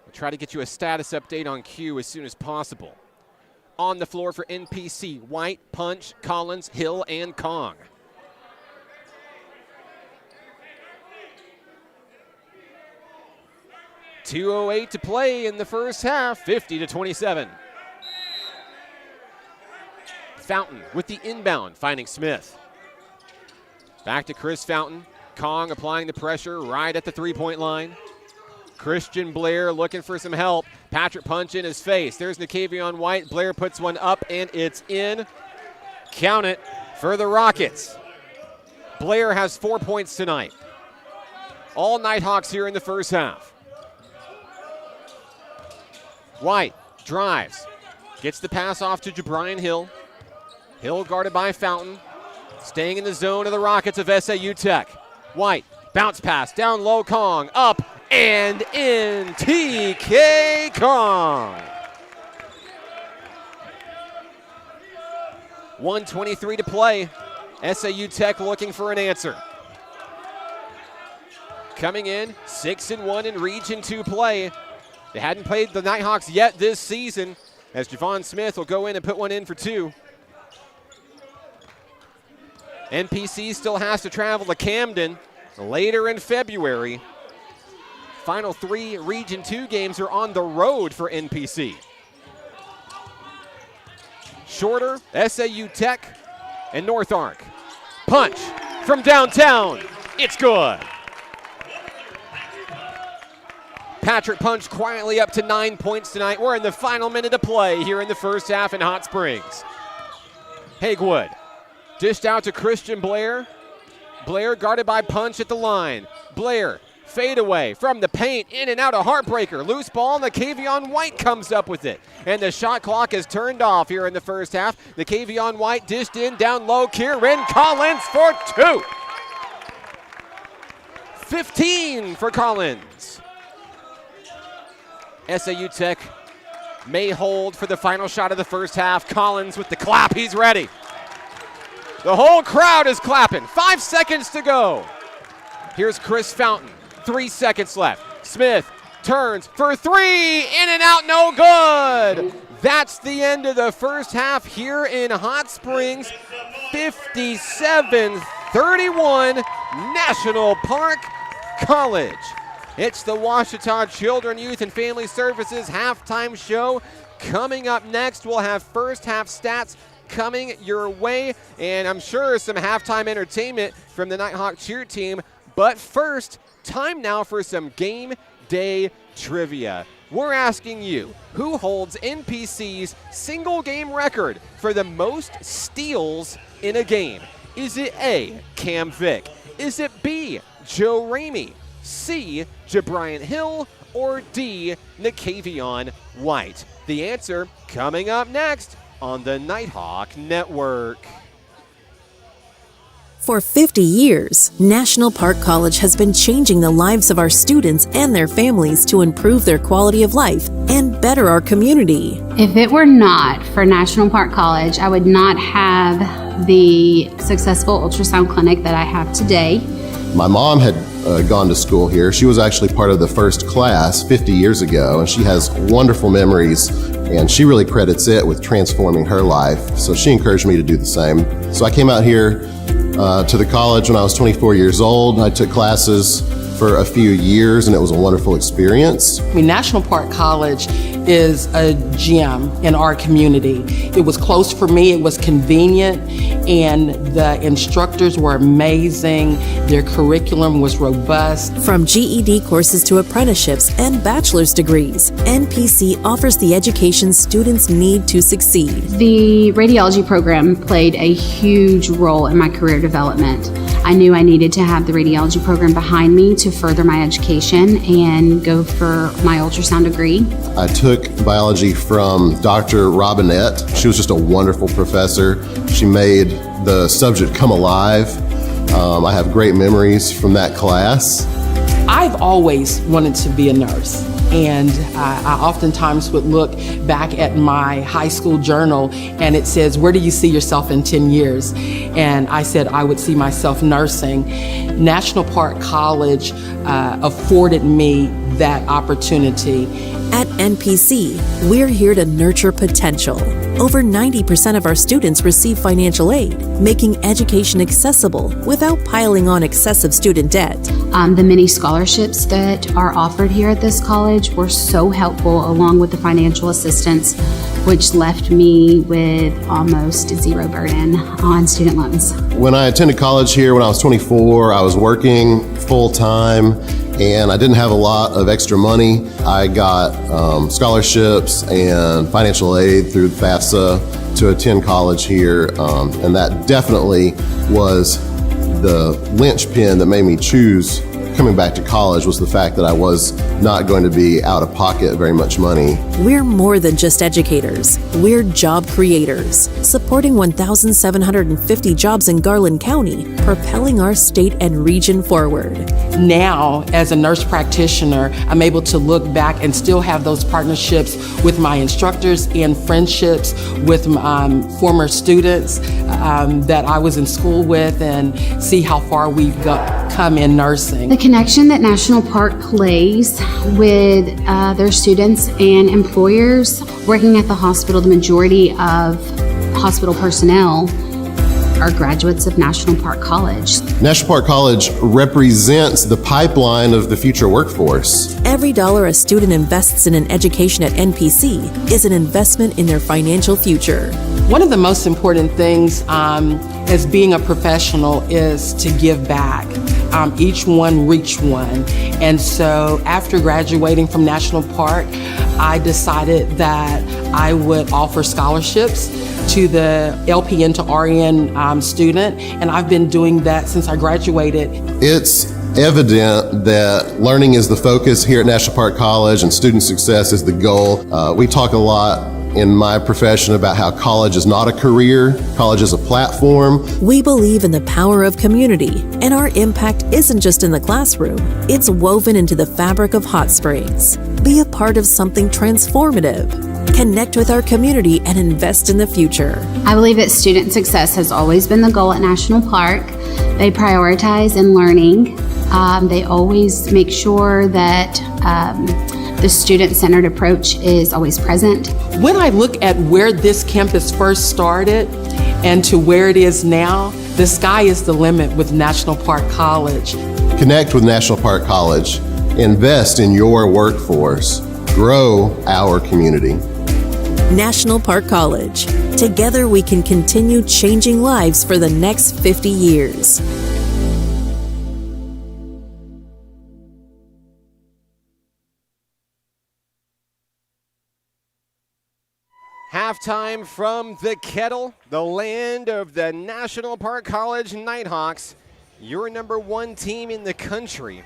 Speaker 1: We'll try to get you a status update on Q as soon as possible. On the floor for NPC, White, Punch, Collins, Hill, and Kong. .208 to play in the first half, 50-27. Fountain with the inbound, finding Smith. Back to Chris Fountain. Kong applying the pressure right at the three-point line. Christian Blair looking for some help. Patrick Punch in his face. There's Nakavion White. Blair puts one up, and it's in. Count it for the Rockets. Blair has 4 points tonight. All Nighthawks here in the first half. White drives. Gets the pass off to Jabrian Hill. Hill guarded by Fountain. Staying in the zone of the Rockets of SAU Tech. White, bounce pass, down low, Kong, up and in, TK Kong. 1:23 to play. SAU Tech looking for an answer. Coming in, 6-1 in Region 2 play. They hadn't played the Nighthawks yet this season, as Javon Smith will go in and put one in for two. NPC still has to travel to Camden later in February. Final three Region 2 games are on the road for NPC. Shorter, SAU Tech, and North Arc. Punch from downtown. It's good. Patrick Punch quietly up to 9 points tonight. We're in the final minute of play here in the first half in Hot Springs. Hagewood dished out to Christian Blair. Blair guarded by Punch at the line. Blair, fade away from the paint, in and out a heartbreaker. Loose ball, Nakavion White comes up with it. And the shot clock is turned off here in the first half. Nakavion White dished in, down low, Kieran Collins for two. 15 for Collins. SAU Tech may hold for the final shot of the first half. Collins with the clap, he's ready. The whole crowd is clapping. 5 seconds to go. Here's Chris Fountain. 3 seconds left. Smith turns for three. In and out, no good. That's the end of the first half here in Hot Springs. 57-31, National Park College. It's the Ouachita Children, Youth, and Family Services halftime show. Coming up next, we'll have first half stats coming your way, and I'm sure some halftime entertainment from the Nighthawk cheer team. But first, time now for some game day trivia. We're asking you, who holds NPC's single game record for the most steals in a game? Is it A, Cam Vick? Is it B, Joe Ramey? C, Jabrian Hill? Or D, Nakavion White? The answer coming up next on the Nighthawk Network.
Speaker 7: For 50 years, National Park College has been changing the lives of our students and their families to improve their quality of life and better our community.
Speaker 8: If it were not for National Park College, I would not have the successful ultrasound clinic that I have today.
Speaker 9: My mom had gone to school here. She was actually part of the first class 50 years ago, and she has wonderful memories, and she really credits it with transforming her life. So she encouraged me to do the same. So I came out here to the college when I was 24 years old. I took classes for a few years, and it was a wonderful experience.
Speaker 10: National Park College is a gem in our community. It was close for me, it was convenient, and the instructors were amazing. Their curriculum was robust.
Speaker 7: From GED courses to apprenticeships and bachelor's degrees, NPC offers the education students need to succeed.
Speaker 8: The radiology program played a huge role in my career development. I knew I needed to have the radiology program behind me to further my education and go for my ultrasound degree.
Speaker 9: I took biology from Dr. Robinette. She was just a wonderful professor. She made the subject come alive. I have great memories from that class.
Speaker 10: I've always wanted to be a nurse, and I oftentimes would look back at my high school journal and it says, where do you see yourself in 10 years? And I said I would see myself nursing. National Park College afforded me that opportunity.
Speaker 7: At NPC, we're here to nurture potential. Over 90% of our students receive financial aid, making education accessible without piling on excessive student debt.
Speaker 8: The many scholarships that are offered here at this college were so helpful, along with the financial assistance, which left me with almost zero burden on student loans.
Speaker 9: When I attended college here when I was 24, I was working full-time, and I didn't have a lot of extra money. I got scholarships and financial aid through FAFSA to attend college here, and that definitely was the linchpin that made me choose coming back to college, was the fact that I was not going to be out of pocket very much money.
Speaker 7: We're more than just educators. We're job creators, supporting 1,750 jobs in Garland County, propelling our state and region forward.
Speaker 10: Now, as a nurse practitioner, I'm able to look back and still have those partnerships with my instructors and friendships with former students that I was in school with, and see how far we've come in nursing.
Speaker 8: The connection that National Park plays with their students and employers working at the hospital, the majority of hospital personnel are graduates of National Park College.
Speaker 9: National Park College represents the pipeline of the future workforce.
Speaker 7: Every dollar a student invests in an education at NPC is an investment in their financial future.
Speaker 10: One of the most important things as being a professional is to give back. Each one reach one. And so after graduating from National Park, I decided that I would offer scholarships to the LPN to RN student, and I've been doing that since I graduated.
Speaker 9: It's evident that learning is the focus here at National Park College and student success is the goal. We talk a lot in my profession about how college is not a career, college is a platform.
Speaker 7: We believe in the power of community, and our impact isn't just in the classroom, it's woven into the fabric of Hot Springs. Be a part of something transformative. Connect with our community and invest in the future.
Speaker 8: I believe that student success has always been the goal at National Park. They prioritize in learning. They always make sure that the student-centered approach is always present.
Speaker 10: When I look at where this campus first started and to where it is now, the sky is the limit with National Park College.
Speaker 9: Connect with National Park College. Invest in your workforce. Grow our community.
Speaker 7: National Park College. Together we can continue changing lives for the next 50 years.
Speaker 1: Halftime from the Kettle, the land of the National Park College Nighthawks, your #1 team in the country.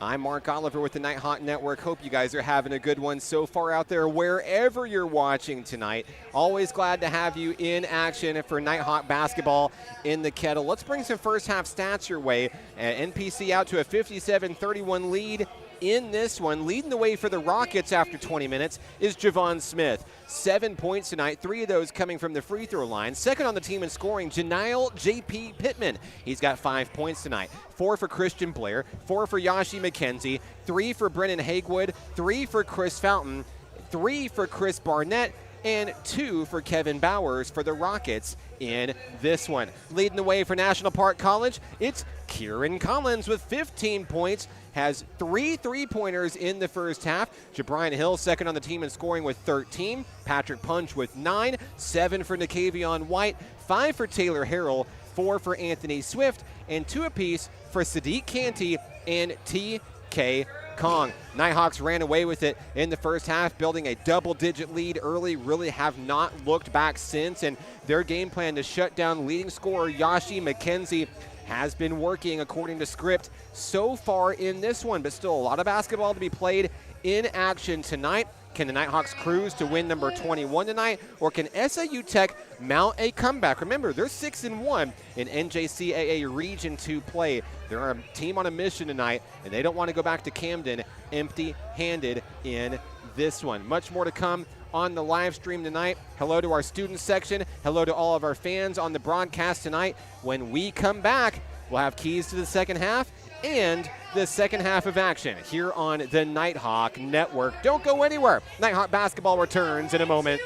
Speaker 1: I'm Mark Oliver with the Nighthawk Network. Hope you guys are having a good one so far out there wherever you're watching tonight. Always glad to have you in action for Nighthawk basketball in the Kettle. Let's bring some first half stats your way. NPC out to a 57-31 lead in this one. Leading the way for the Rockets after 20 minutes is Javon Smith. 7 points tonight, 3 of those coming from the free throw line. Second on the team in scoring, Janile J.P. Pittman. He's got 5 points tonight. 4 for Christian Blair, 4 for Yashi McKenzie, 3 for Brennan Hagewood, 3 for Chris Fountain, 3 for Chris Barnett, and 2 for Kevin Bowers for the Rockets in this one. Leading the way for National Park College, it's Kieran Collins with 15 points, has 3 3-pointers in the first half. Jabrian Hill second on the team in scoring with 13. Patrick Punch with 9, 7 for Nicavion White, 5 for Taylor Harrell, 4 for Anthony Swift, and 2 apiece for Sadiq Canty and T.K. Kong. Nighthawks ran away with it in the first half, building a double-digit lead early, really have not looked back since, and their game plan to shut down leading scorer Yashi McKenzie has been working according to script so far in this one, but still a lot of basketball to be played in action tonight. Can the Nighthawks cruise to win number 21 tonight, or can SAU Tech mount a comeback? Remember, they're 6-1 in NJCAA Region 2 play. They're a team on a mission tonight, and they don't want to go back to Camden empty-handed in this one. Much more to come on the live stream tonight. Hello to our student section. Hello to all of our fans on the broadcast tonight. When we come back, we'll have keys to the second half and the second half of action here on the Nighthawk Network. Don't go anywhere. Nighthawk basketball returns in a moment.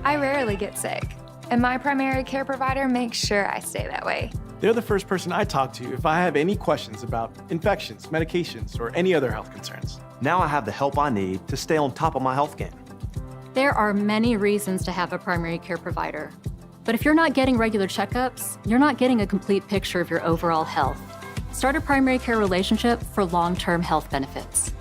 Speaker 2: I rarely get sick, and my primary care provider makes sure I stay that way.
Speaker 3: They're the first person I talk to if I have any questions about infections, medications, or any other health concerns.
Speaker 4: Now I have the help I need to stay on top of my health game.
Speaker 5: There are many reasons to have a primary care provider. But if you're not getting regular checkups, you're not getting a complete picture of your overall health. Start a primary care relationship for long-term health benefits.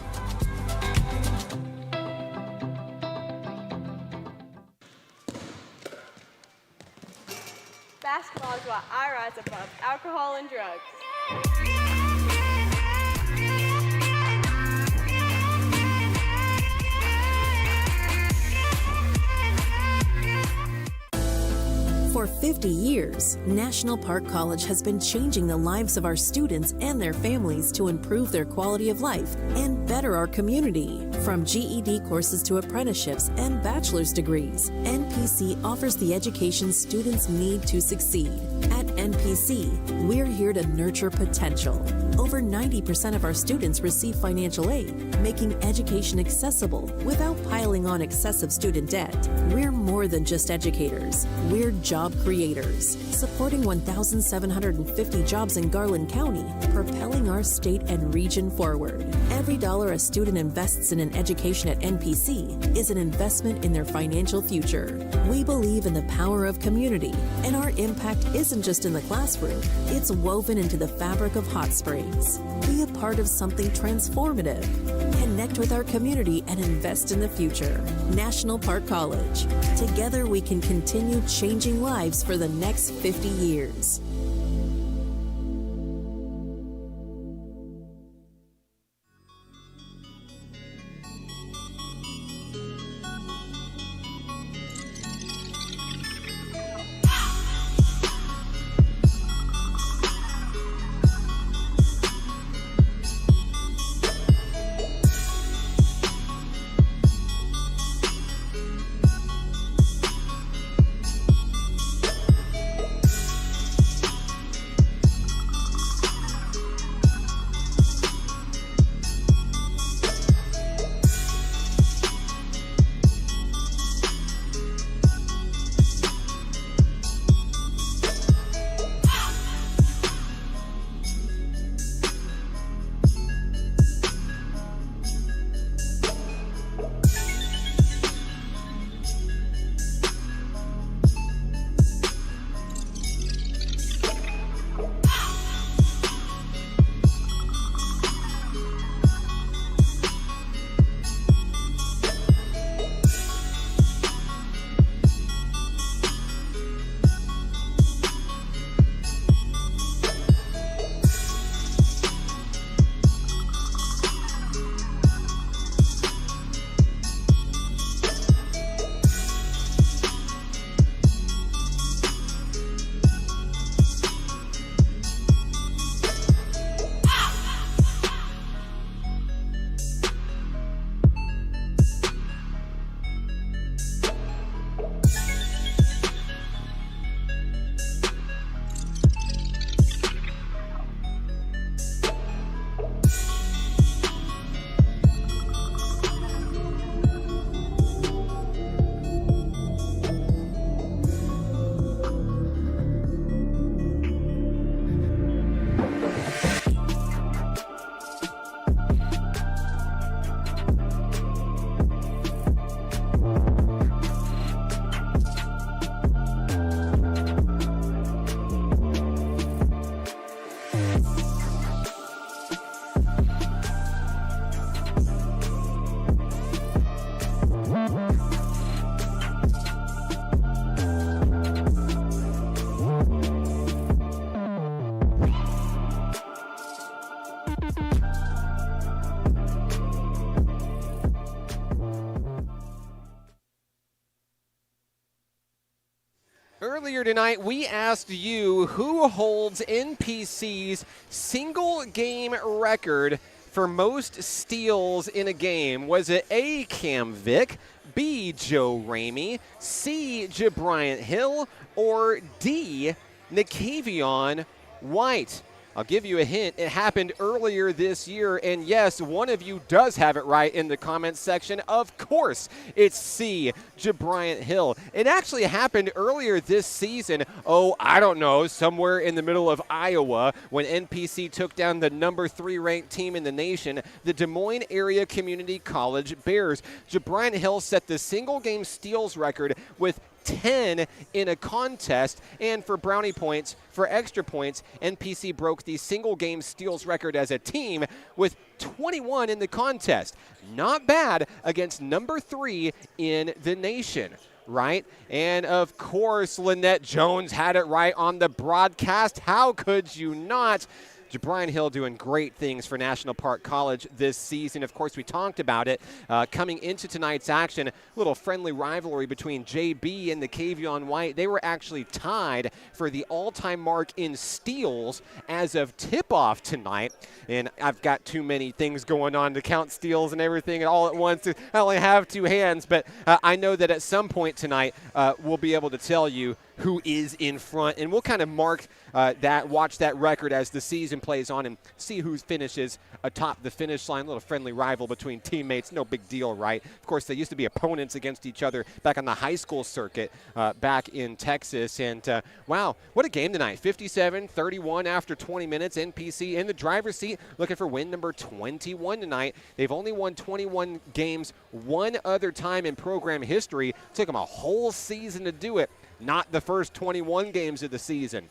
Speaker 6: Basketball is why I rise above alcohol and drugs.
Speaker 7: For 50 years, National Park College has been changing the lives of our students and their families to improve their quality of life and better our community. From GED courses to apprenticeships and bachelor's degrees, NPC offers the education students need to succeed. At NPC, we're here to nurture potential. Over 90% of our students receive financial aid, making education accessible without piling on excessive student debt. We're more than just educators. We're job creators, supporting 1,750 jobs in Garland County, propelling our state and region forward. Every dollar a student invests in an education at NPC is an investment in their financial future. We believe in the power of community, and our impact isn't just in the classroom, it's woven into the fabric of Hot Springs. Be a part of something transformative. Connect with our community and invest in the future. National Park College. Together we can continue changing lives for the next 50 years.
Speaker 1: Earlier tonight, we asked you who holds NPC's single game record for most steals in a game. Was it A, Cam Vick, B, Joe Ramey, C, JaBryant Hill, or D, Nikavion White? I'll give you a hint. It happened earlier this year, and yes, one of you does have it right in the comments section. Of course, it's C, JaBryant Hill. It actually happened earlier this season. Oh, I don't know, somewhere in the middle of Iowa when NPC took down the number 3 ranked team in the nation, the Des Moines Area Community College Bears. JaBryant Hill set the single game steals record with 10 in a contest, and for brownie points, for extra points, NPC broke the single game steals record as a team with 21 in the contest. Not bad against number 3 in the nation, right? And of course, Lynette Jones had it right on the broadcast. How could you not? JaBryant Hill doing great things for National Park College this season. Of course, we talked about it coming into tonight's action. A little friendly rivalry between JB and Nikavion White. They were actually tied for the all-time mark in steals as of tip-off tonight. And I've got too many things going on to count steals and everything all at once. I only have 2 hands, but I know that at some point tonight we'll be able to tell you who is in front, and we'll kind of watch that record as the season plays on and see who finishes atop the finish line. A little friendly rival between teammates, no big deal, right? Of course, they used to be opponents against each other back on the high school circuit back in Texas, and wow, what a game tonight. 57-31 after 20 minutes. NPC in the driver's seat looking for win number 21 tonight. They've only won 21 games one other time in program history. It took them a whole season to do it. Not the first 21 games of the season.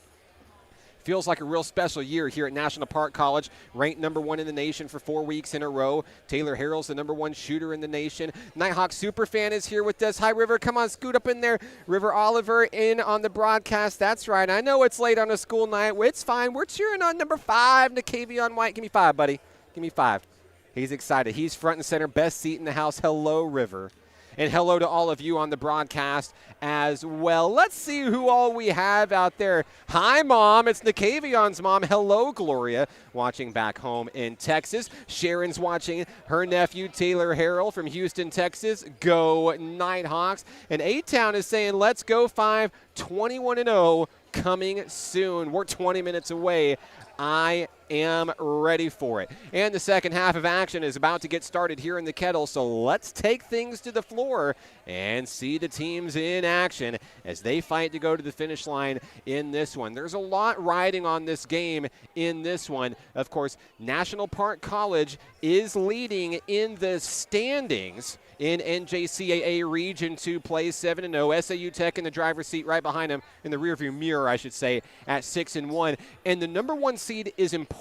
Speaker 1: Feels like a real special year here at National Park College. Ranked number 1 in the nation for 4 weeks in a row. Taylor Harrell's the number 1 shooter in the nation. Nighthawk Superfan is here with us. Hi, River. Come on, scoot up in there. River Oliver in on the broadcast. That's right. I know it's late on a school night. It's fine. We're cheering on number 5, Nikavion White. Give me 5, buddy. Give me 5. He's excited. He's front and center. Best seat in the house. Hello, River. And hello to all of you on the broadcast as well. Let's see who all we have out there. Hi, Mom. It's Nikavion's mom. Hello, Gloria, watching back home in Texas. Sharon's watching her nephew, Taylor Harrell from Houston, Texas. Go Nighthawks. And A-Town is saying, let's go 5, 21-0 coming soon. We're 20 minutes away. I am ready for it. And the second half of action is about to get started here in the Kettle, so let's take things to the floor and see the teams in action as they fight to go to the finish line in this one. There's a lot riding on this game in this one. Of course, National Park College is leading in the standings in NJCAA Region 2 play, 7-0. SAU Tech in the driver's seat right behind them, in the rearview mirror, I should say, at 6-1. And the number 1 seed is important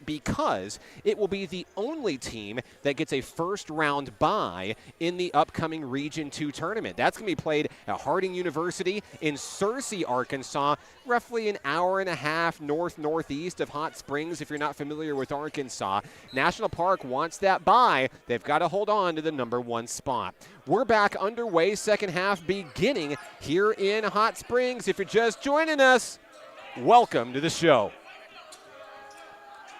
Speaker 1: because it will be the only team that gets a first-round bye in the upcoming Region 2 tournament. That's going to be played at Harding University in Searcy, Arkansas, roughly an hour and a half northeast of Hot Springs, if you're not familiar with Arkansas. National Park wants that bye. They've got to hold on to the number 1 spot. We're back underway, second half beginning here in Hot Springs. If you're just joining us, welcome to the show.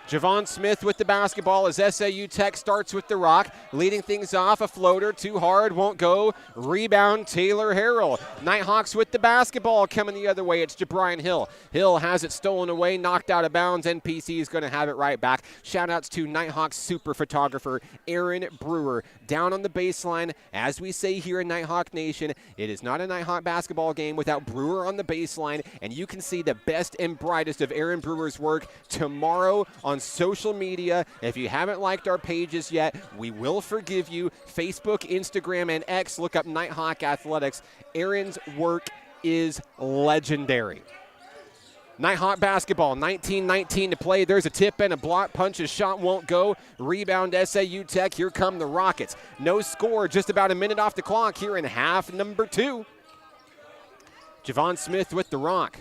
Speaker 1: Javon Smith with the basketball as SAU Tech starts with the rock. Leading things off, a floater, too hard, won't go. Rebound, Taylor Harrell. Nighthawks with the basketball coming the other way. It's JaBryant Hill. Hill has it stolen away, knocked out of bounds. NPC is going to have it right back. Shout-outs to Nighthawks super photographer Aaron Brewer. Down on the baseline, as we say here in Nighthawk Nation, it is not a Nighthawk basketball game without Brewer on the baseline, and you can see the best and brightest of Aaron Brewer's work tomorrow on social media. If you haven't liked our pages yet, we will forgive you. Facebook, Instagram, and X, look up Nighthawk Athletics. Aaron's work is legendary. Nighthawk basketball, 19-19 to play. There's a tip and a block. Punch, his shot won't go. Rebound, SAU Tech. Here come the Rockets. No score, just about a minute off the clock here in half number 2. Javon Smith with the rock.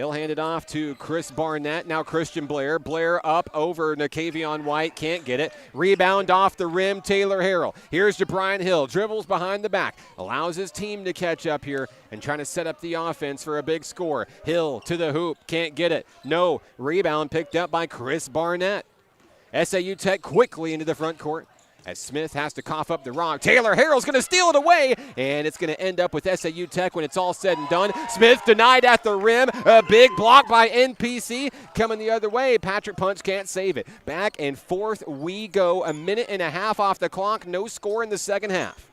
Speaker 1: He'll hand it off to Chris Barnett. Now Christian Blair. Blair up over Nakavion White. Can't get it. Rebound off the rim. Taylor Harrell. Here's DeBrian Hill. Dribbles behind the back. Allows his team to catch up here and trying to set up the offense for a big score. Hill to the hoop. Can't get it. No. Rebound picked up by Chris Barnett. SAU Tech quickly into the front court as Smith has to cough up the rock. Taylor Harrell's going to steal it away, and it's going to end up with SAU Tech when it's all said and done. Smith denied at the rim. A big block by NPC coming the other way. Patrick Punch can't save it. Back and forth we go. A minute and a half off the clock. No score in the second half.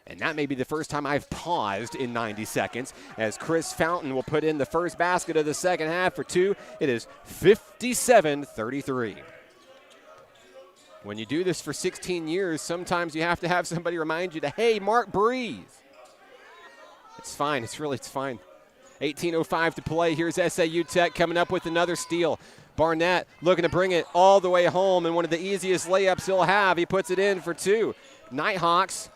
Speaker 1: And that may be the first time I've paused in 90 seconds as Chris Fountain will put in the first basket of the second half for two. It is 57-33. When you do this for 16 years, sometimes you have to have somebody remind you to, hey, Mark, breathe. It's fine. It's fine. 18:05 to play. Here's SAU Tech coming up with another steal. Barnett looking to bring it all the way home, and one of the easiest layups he'll have. He puts it in for two. Nighthawks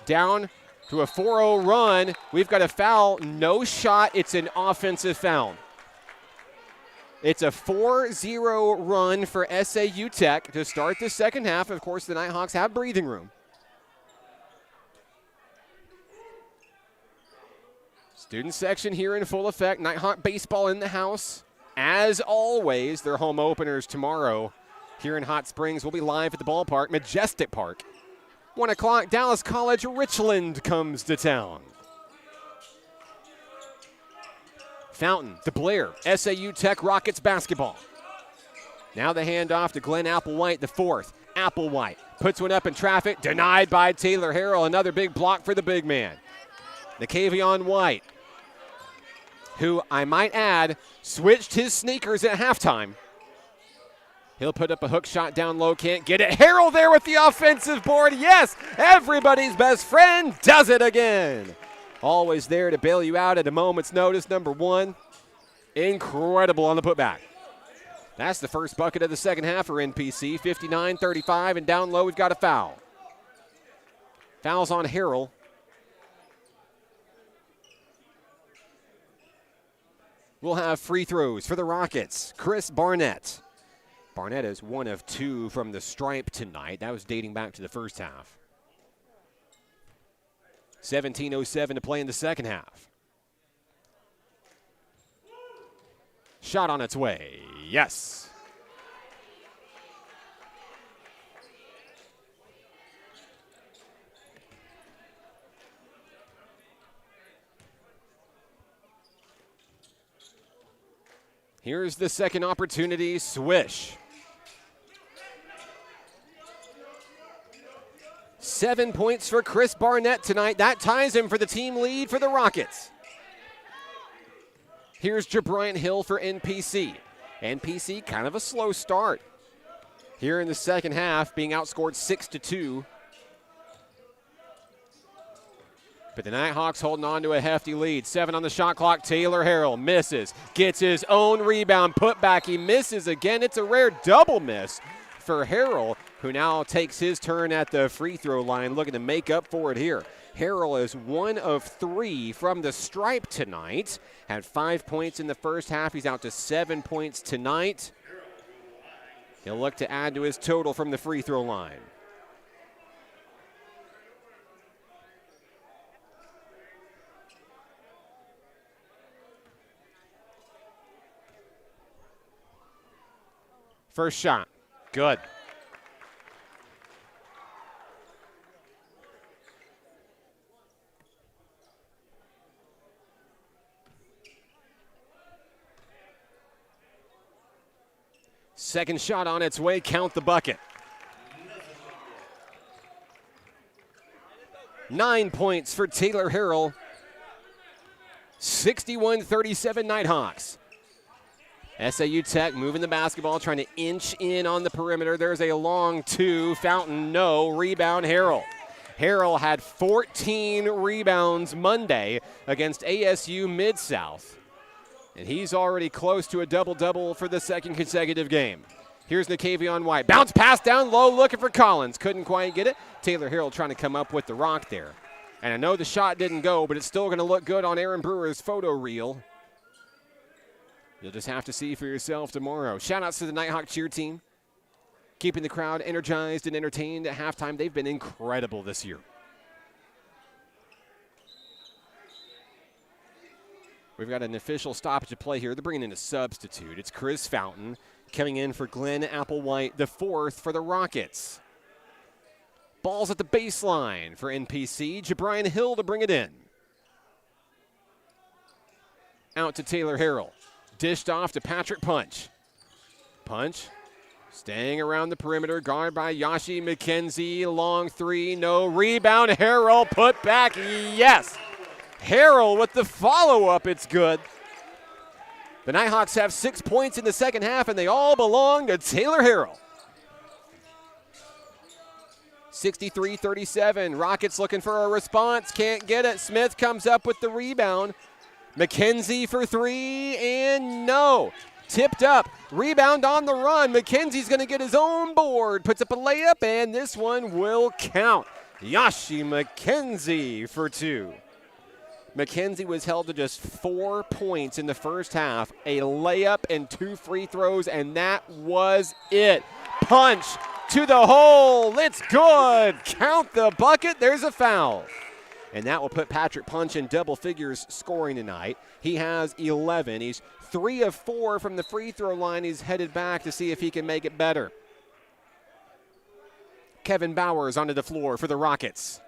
Speaker 1: down to a 4-0 run. We've got a foul. No shot. It's an offensive foul. It's a 4-0 run for SAU Tech to start the second half. Of course, the Nighthawks have breathing room. Student section here in full effect. Nighthawk baseball in the house. As always, their home openers tomorrow here in Hot Springs. We'll be live at the ballpark, Majestic Park. 1 o'clock, Dallas College Richland comes to town. Fountain to Blair, SAU Tech Rockets basketball. Now the handoff to Glenn Applewhite, the fourth. Applewhite puts one up in traffic, denied by Taylor Harrell. Another big block for the big man. Nakavion White, who I might add, switched his sneakers at halftime. He'll put up a hook shot down low, can't get it. Harrell there with the offensive board. Yes, everybody's best friend does it again. Always there to bail you out at a moment's notice. Number one, incredible on the putback. That's the first bucket of the second half for NPC. 59-35, and down low we've got a foul. Foul's on Harrell. We'll have free throws for the Rockets. Chris Barnett. Barnett is 1 of 2 from the stripe tonight. That was dating back to the first half. 17:07 to play in the second half. Shot on its way. Yes. Here's the second opportunity. Swish. 7 points for Chris Barnett tonight. That ties him for the team lead for the Rockets. Here's DeBrian Hill for NPC. NPC kind of a slow start. Here in the second half, being outscored 6-2. But the Nighthawks holding on to a hefty lead. 7 on the shot clock. Taylor Harrell misses. Gets his own rebound. Put back. He misses again. It's a rare double miss for Harrell, who now takes his turn at the free throw line, looking to make up for it here. Harrell is 1 of 3 from the stripe tonight. Had 5 points in the first half. He's out to 7 points tonight. He'll look to add to his total from the free throw line. First shot, good. Second shot on its way, count the bucket. 9 points for Taylor Harrell. 61-37 Nighthawks. SAU Tech moving the basketball, trying to inch in on the perimeter. There's a long two. Fountain, no. Rebound, Harrell. Harrell had 14 rebounds Monday against ASU Mid-South. And he's already close to a double-double for the second consecutive game. Here's Nakavion White. Bounce pass down low, looking for Collins. Couldn't quite get it. Taylor Harrell trying to come up with the rock there. And I know the shot didn't go, but it's still going to look good on Aaron Brewer's photo reel. You'll just have to see for yourself tomorrow. Shout-outs to the Nighthawk cheer team, keeping the crowd energized and entertained at halftime. They've been incredible this year. We've got an official stoppage of play here. They're bringing in a substitute. It's Chris Fountain coming in for Glenn Applewhite, the fourth for the Rockets. Ball's at the baseline for NPC. Jabrian Hill to bring it in. Out to Taylor Harrell. Dished off to Patrick Punch. Punch staying around the perimeter. Guard by Yashi McKenzie. Long three. No rebound. Harrell put back. Yes. Harrell with the follow-up. It's good. The Nighthawks have 6 points in the second half, and they all belong to Taylor Harrell. 63-37. Rockets looking for a response. Can't get it. Smith comes up with the rebound. McKenzie for three, and no. Tipped up. Rebound on the run. McKenzie's going to get his own board. Puts up a layup, and this one will count. Yashi McKenzie for two. McKenzie was held to just 4 points in the first half, a layup and 2 free throws, and that was it. Punch to the hole. It's good. Count the bucket. There's a foul. And that will put Patrick Punch in double figures scoring tonight. He has 11. He's 3 of 4 from the free throw line. He's headed back to see if he can make it better. Kevin Bowers onto the floor for the Rockets.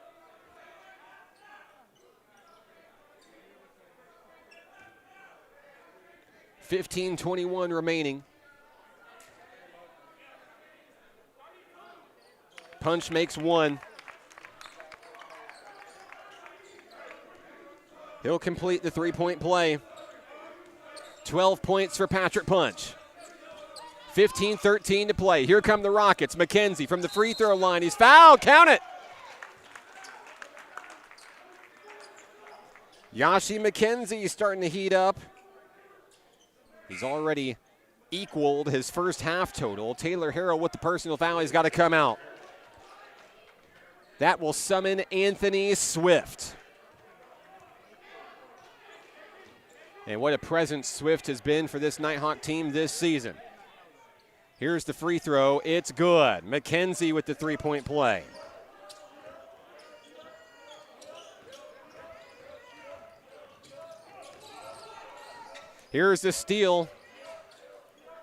Speaker 1: $15:21 remaining. Punch makes one. He'll complete the three-point play. 12 points for Patrick Punch. 15-13 to play. Here come the Rockets. McKenzie from the free throw line. He's fouled. Count it. Yashi McKenzie starting to heat up. He's already equaled his first half total. Taylor Harrell with the personal foul. He's got to come out. That will summon Anthony Swift. And what a presence Swift has been for this Nighthawk team this season. Here's the free throw. It's good. McKenzie with the three-point play. Here's the steal.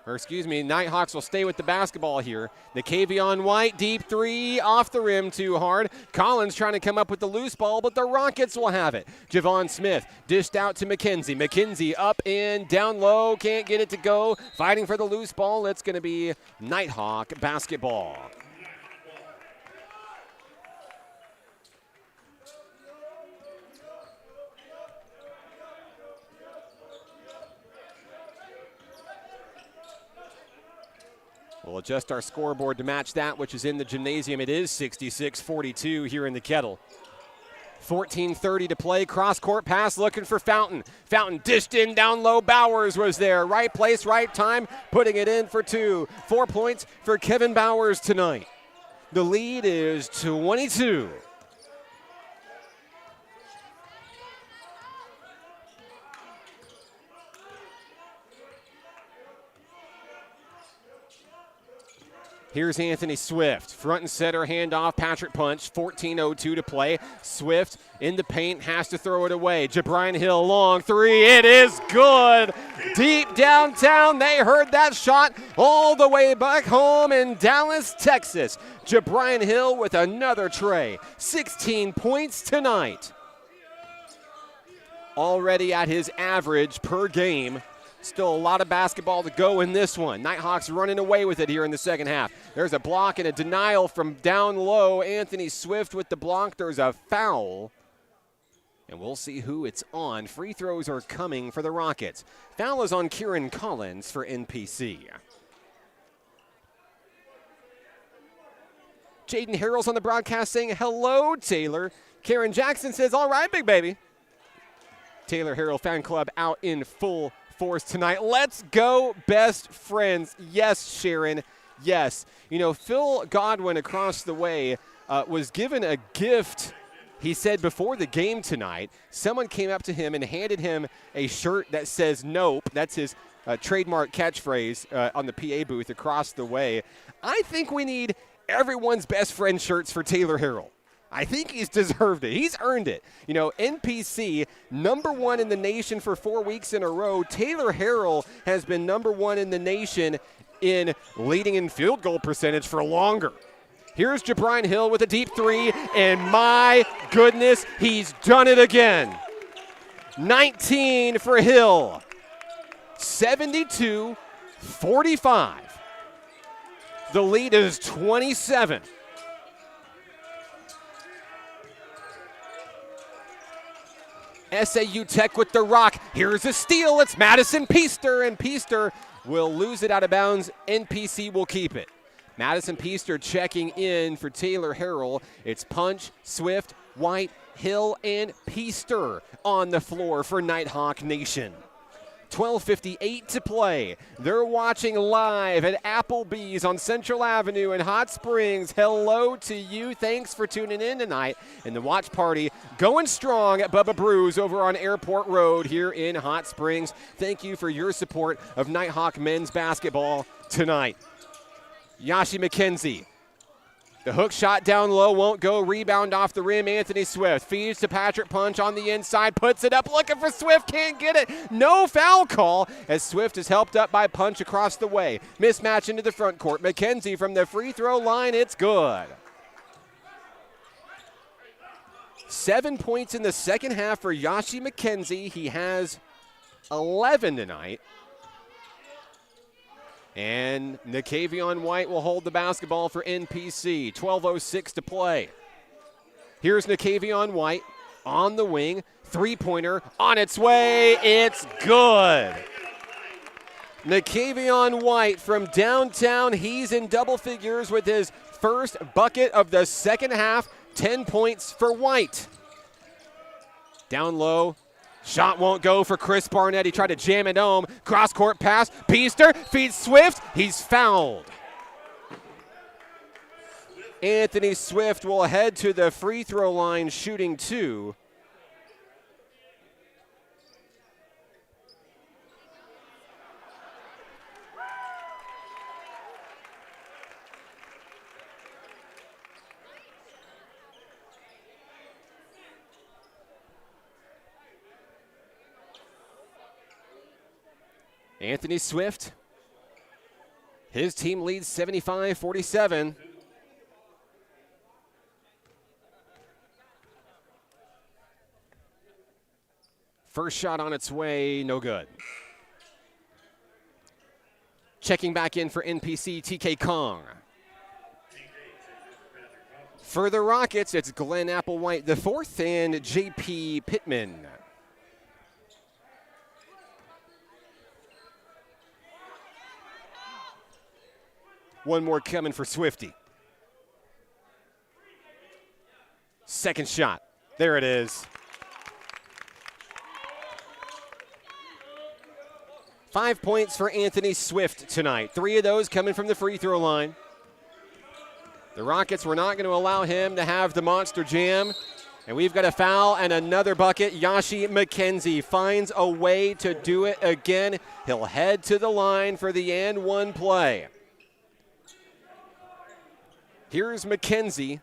Speaker 1: Nighthawks will stay with the basketball here. Nakavion White, deep three, off the rim too hard. Collins trying to come up with the loose ball, but the Rockets will have it. Javon Smith dished out to McKenzie. McKenzie up and down low, can't get it to go. Fighting for the loose ball. It's going to be Nighthawk basketball. We'll adjust our scoreboard to match that, which is in the gymnasium. It is 66-42 here in the Kettle. 14:30 to play. Cross-court pass looking for Fountain. Fountain dished in down low. Bowers was there. Right place, right time, putting it in for two. 4 points for Kevin Bowers tonight. The lead is 22. Here's Anthony Swift, front and center, handoff, Patrick Punch, 14:02 to play. Swift in the paint, has to throw it away. Jabrian Hill, long three, it is good. Deep downtown, they heard that shot all the way back home in Dallas, Texas. Jabrian Hill with another tray, 16 points tonight. Already at his average per game. Still a lot of basketball to go in this one. Nighthawks running away with it here in the second half. There's a block and a denial from down low. Anthony Swift with the block. There's a foul. And we'll see who it's on. Free throws are coming for the Rockets. Foul is on Kieran Collins for NPC. Jaden Harrell's on the broadcast saying, hello, Taylor. Karen Jackson says, all right, big baby. Taylor Harrell fan club out in full force tonight. Let's go, best friends. Yes, Sharon. Yes. You know, Phil Godwin across the way was given a gift, he said, before the game tonight. Someone came up to him and handed him a shirt that says nope. That's his trademark catchphrase on the PA booth across the way. I think we need everyone's best friend shirts for Taylor Harrell. I think he's deserved it. He's earned it. You know, NPC, #1 in the nation for 4 weeks in a row. Taylor Harrell has been #1 in the nation in leading in field goal percentage for longer. Here's Jabrine Hill with a deep three, and my goodness, he's done it again. 19 for Hill. 72-45. The lead is 27. SAU Tech with the rock. Here's a steal. It's Madison Peaster, and Peaster will lose it out of bounds. NPC will keep it. Madison Peaster checking in for Taylor Harrell. It's Punch, Swift, White, Hill, and Peaster on the floor for Nighthawk Nation. 12:58 to play. They're watching live at Applebee's on Central Avenue in Hot Springs. Hello to you. Thanks for tuning in tonight. And the watch party going strong at Bubba Brews over on Airport Road here in Hot Springs. Thank you for your support of Nighthawk men's basketball tonight. Yashi McKenzie. The hook shot down low won't go. Rebound off the rim. Anthony Swift feeds to Patrick Punch on the inside. Puts it up. Looking for Swift. Can't get it. No foul call as Swift is helped up by Punch across the way. Mismatch into the front court. McKenzie from the free throw line. It's good. 7 points in the second half for Yashi McKenzie. He has 11 tonight. And Nakavion White will hold the basketball for NPC. 12:06 to play. Here's Nakavion White on the wing. Three-pointer on its way. It's good. Nakavion White from downtown. He's in double figures with his first bucket of the second half. 10 points for White. Down low. Shot won't go for Chris Barnett. He tried to jam it home. Cross-court pass. Peaster feeds Swift. He's fouled. Anthony Swift will head to the free throw line shooting 2. Anthony Swift, his team leads 75-47. First shot on its way, no good. Checking back in for NPC, TK Kong. For the Rockets, it's Glenn Applewhite the fourth and JP Pittman. One more coming for Swifty. Second shot. There it is. 5 points for Anthony Swift tonight. 3 of those coming from the free throw line. The Rockets were not going to allow him to have the monster jam. And we've got a foul and another bucket. Yashi McKenzie finds a way to do it again. He'll head to the line for the and one play. Here's McKenzie,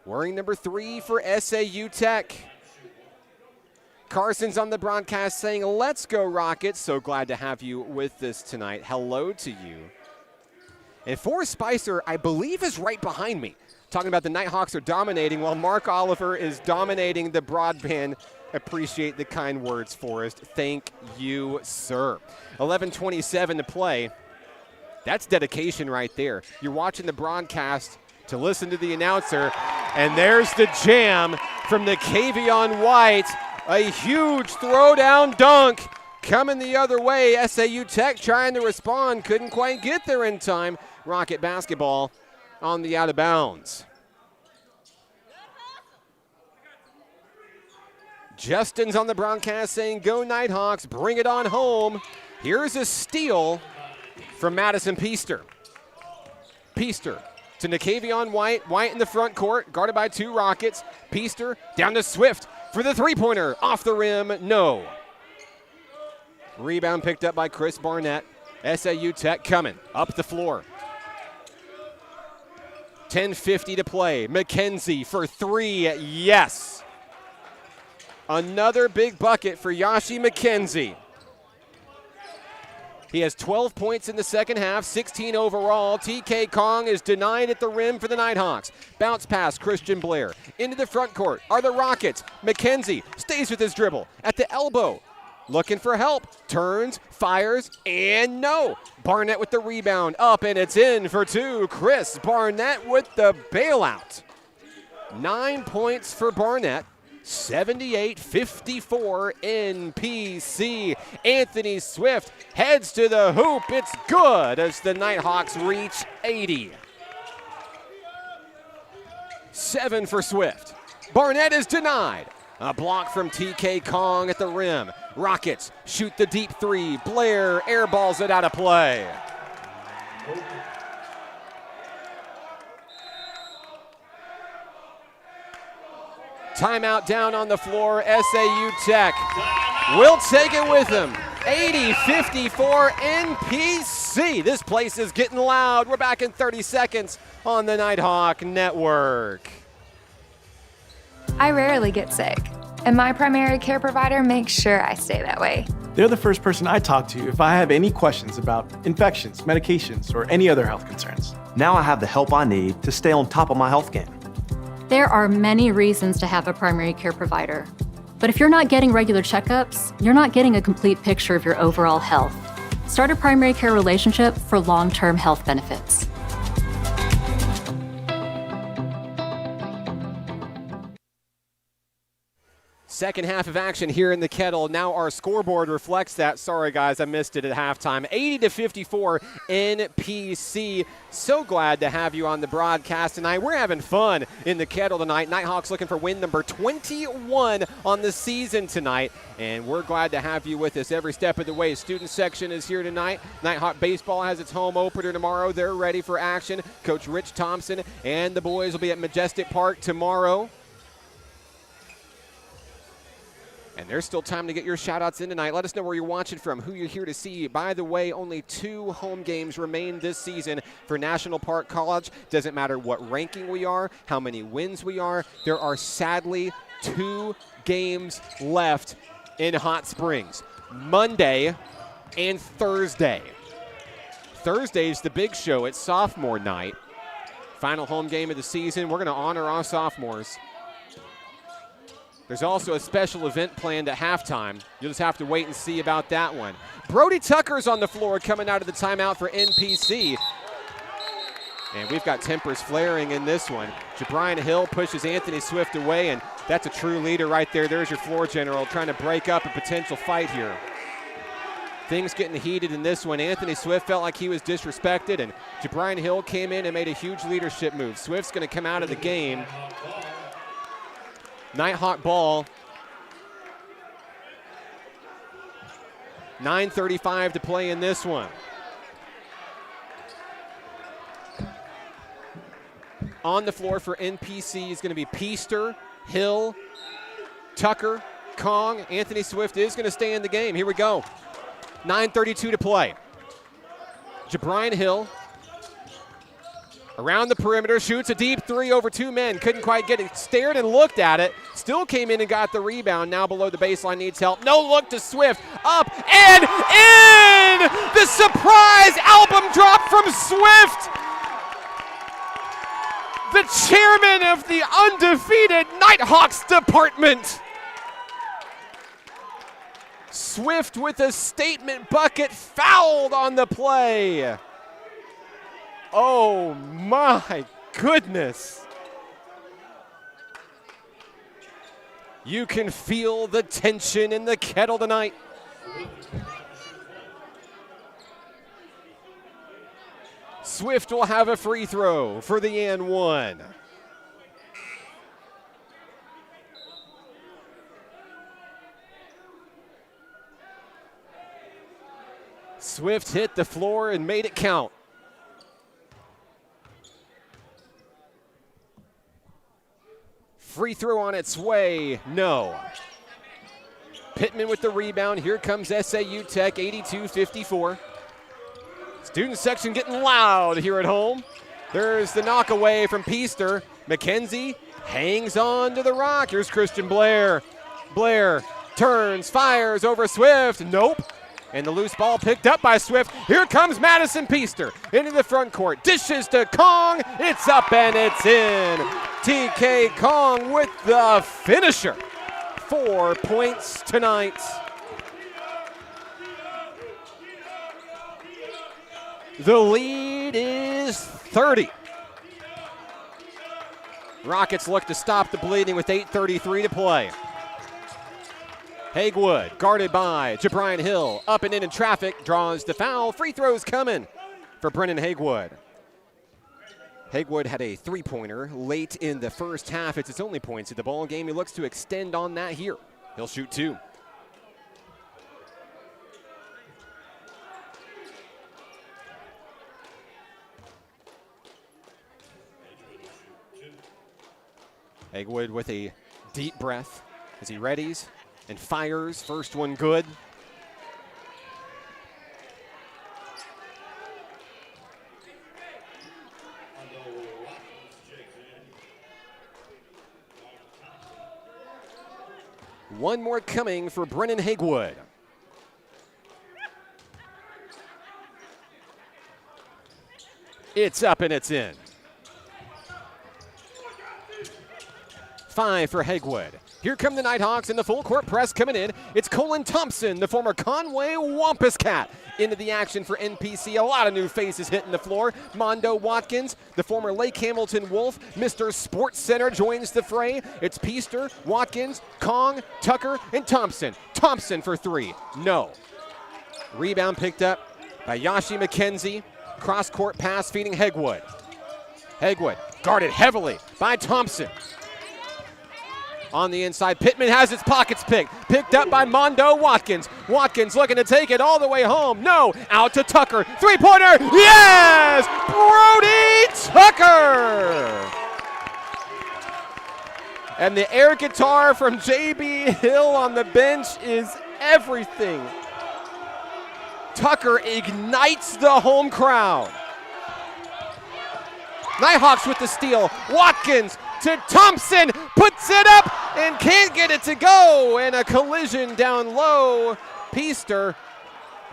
Speaker 1: wearing number 3 for SAU Tech. Carson's on the broadcast saying, "Let's go Rockets." So glad to have you with us tonight. Hello to you. And Forrest Spicer, I believe, is right behind me, talking about the Nighthawks are dominating while Mark Oliver is dominating the broadband. Appreciate the kind words, Forrest. Thank you, sir. 11:27 to play. That's dedication right there. You're watching the broadcast to listen to the announcer, and there's the jam from Nakavion White. A huge throwdown dunk coming the other way. SAU Tech trying to respond, couldn't quite get there in time. Rocket basketball on the out of bounds. Justin's on the broadcast saying, "Go Nighthawks, bring it on home." Here's a steal from Madison Peaster. Peaster to Nakavion White. White in the front court, guarded by 2 Rockets. Peaster down to Swift for the three-pointer. Off the rim, no. Rebound picked up by Chris Barnett. SAU Tech coming up the floor. 10:50 to play. McKenzie for three, yes. Another big bucket for Yashi McKenzie. He has 12 points in the second half, 16 overall. TK Kong is denied at the rim for the Nighthawks. Bounce pass, Christian Blair. Into the front court are the Rockets. McKenzie stays with his dribble at the elbow. Looking for help. Turns, fires, and no. Barnett with the rebound. Up, and it's in for two. Chris Barnett with the bailout. 9 points for Barnett. 78-54 NPC. Anthony Swift heads to the hoop. It's good as the Nighthawks reach 80. 7 for Swift. Barnett is denied. A block from TK Kong at the rim. Rockets shoot the deep three. Blair airballs it out of play. Timeout down on the floor. SAU Tech will take it with them. 80-54 NPC. This place is getting loud. We're back in 30 seconds on the Nighthawk Network.
Speaker 2: I rarely get sick, and my primary care provider makes sure I stay that way.
Speaker 3: They're the first person I talk to if I have any questions about infections, medications, or any other health concerns.
Speaker 4: Now I have the help I need to stay on top of my health game.
Speaker 5: There are many reasons to have a primary care provider. But if you're not getting regular checkups, you're not getting a complete picture of your overall health. Start a primary care relationship for long-term health benefits.
Speaker 1: Second half of action here in the Kettle. Now our scoreboard reflects that. Sorry, guys, I missed it at halftime. 80-54 NPC. So glad to have you on the broadcast tonight. We're having fun in the Kettle tonight. Nighthawks looking for win number 21 on the season tonight. And we're glad to have you with us every step of the way. Student section is here tonight. Nighthawk baseball has its home opener tomorrow. They're ready for action. Coach Rich Thompson and the boys will be at Majestic Park tomorrow. And there's still time to get your shout-outs in tonight. Let us know where you're watching from, who you're here to see. By the way, only 2 home games remain this season for National Park College. Doesn't matter what ranking we are, how many wins we are. There are sadly 2 games left in Hot Springs, Monday and Thursday. Thursday's the big show. It's sophomore night. Final home game of the season. We're going to honor our sophomores. There's also a special event planned at halftime. You'll just have to wait and see about that one. Brody Tucker's on the floor coming out of the timeout for NPC. And we've got tempers flaring in this one. Jabrian Hill pushes Anthony Swift away, and that's a true leader right there. There's your floor general trying to break up a potential fight here. Things getting heated in this one. Anthony Swift felt like he was disrespected, and Jabrian Hill came in and made a huge leadership move. Swift's going to come out of the game. Nighthawk ball. 9:35 to play in this one. On the floor for NPC is going to be Peaster, Hill, Tucker, Kong. Anthony Swift is going to stay in the game. Here we go. 9:32 to play. Jabrian Hill around the perimeter, shoots a deep 3 over 2 men. Couldn't quite get it. Stared and looked at it. Still came in and got the rebound. Now below the baseline, needs help. No look to Swift. Up and in! The surprise album drop from Swift! The chairman of the undefeated Nighthawks department. Swift with a statement bucket, fouled on the play. Oh my goodness. You can feel the tension in the Kettle tonight. Swift will have a free throw for the and one. Swift hit the floor and made it count. Free throw on its way, no. Pittman with the rebound. Here comes SAU Tech, 82-54. Student section getting loud here at home. There's the knock away from Peaster. McKenzie hangs on to the rock. Here's Christian Blair. Blair turns, fires over Swift. Nope. And the loose ball picked up by Swift. Here comes Madison Peaster into the front court. Dishes to Kong. It's up and it's in. TK Kong with the finisher. 4 points tonight. The lead is 30. Rockets look to stop the bleeding with 8:33 to play. Hagewood, guarded by Jabrian Hill, up and in traffic, draws the foul. Free throws coming for Brennan Hagewood. Hagewood had a three-pointer late in the first half. It's his only points in the ball game. He looks to extend on that here. He'll shoot 2. Hagewood with a deep breath as he readies and fires. First one good. One more coming for Brennan Hagewood. It's up and it's in. 5 for Hagewood. Here come the Nighthawks in the full court press coming in. It's Colin Thompson, the former Conway Wampus Cat, into the action for NPC. A lot of new faces hitting the floor. Mondo Watkins, the former Lake Hamilton Wolf, Mr. Sports Center joins the fray. It's Peaster, Watkins, Kong, Tucker, and Thompson. Thompson for 3. No. Rebound picked up by Yashi McKenzie. Cross-court pass feeding Hagewood. Hagewood guarded heavily by Thompson. On the inside, Pittman has his pockets picked up by Mondo Watkins. Watkins looking to take it all the way home. No, out to Tucker. Three-pointer, yes! Brody Tucker! And the air guitar from J.B. Hill on the bench is everything. Tucker ignites the home crowd. Nighthawks with the steal. Watkins to Thompson, puts it up and can't get it to go. And a collision down low. Peaster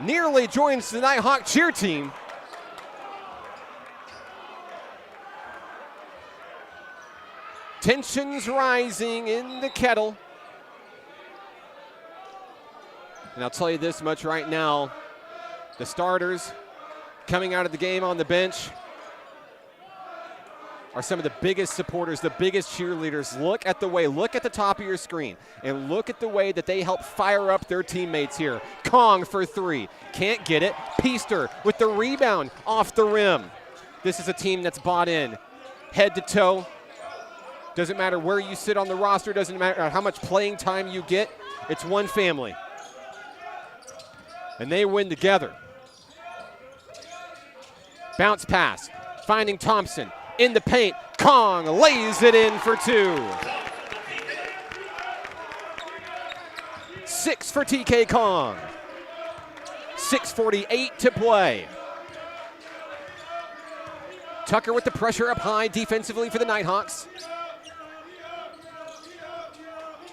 Speaker 1: nearly joins the Nighthawk cheer team. Tensions rising in the Kettle. And I'll tell you this much right now. The starters coming out of the game on the bench are some of the biggest supporters, the biggest cheerleaders. Look at the top of your screen, and look at the way that they help fire up their teammates here. Kong for 3, can't get it. Peaster with the rebound off the rim. This is a team that's bought in, head to toe. Doesn't matter where you sit on the roster, doesn't matter how much playing time you get, it's one family. And they win together. Bounce pass, finding Thompson. In the paint, Kong lays it in for 2. 6 for TK Kong. 6:48 to play. Tucker with the pressure up high defensively for the Nighthawks.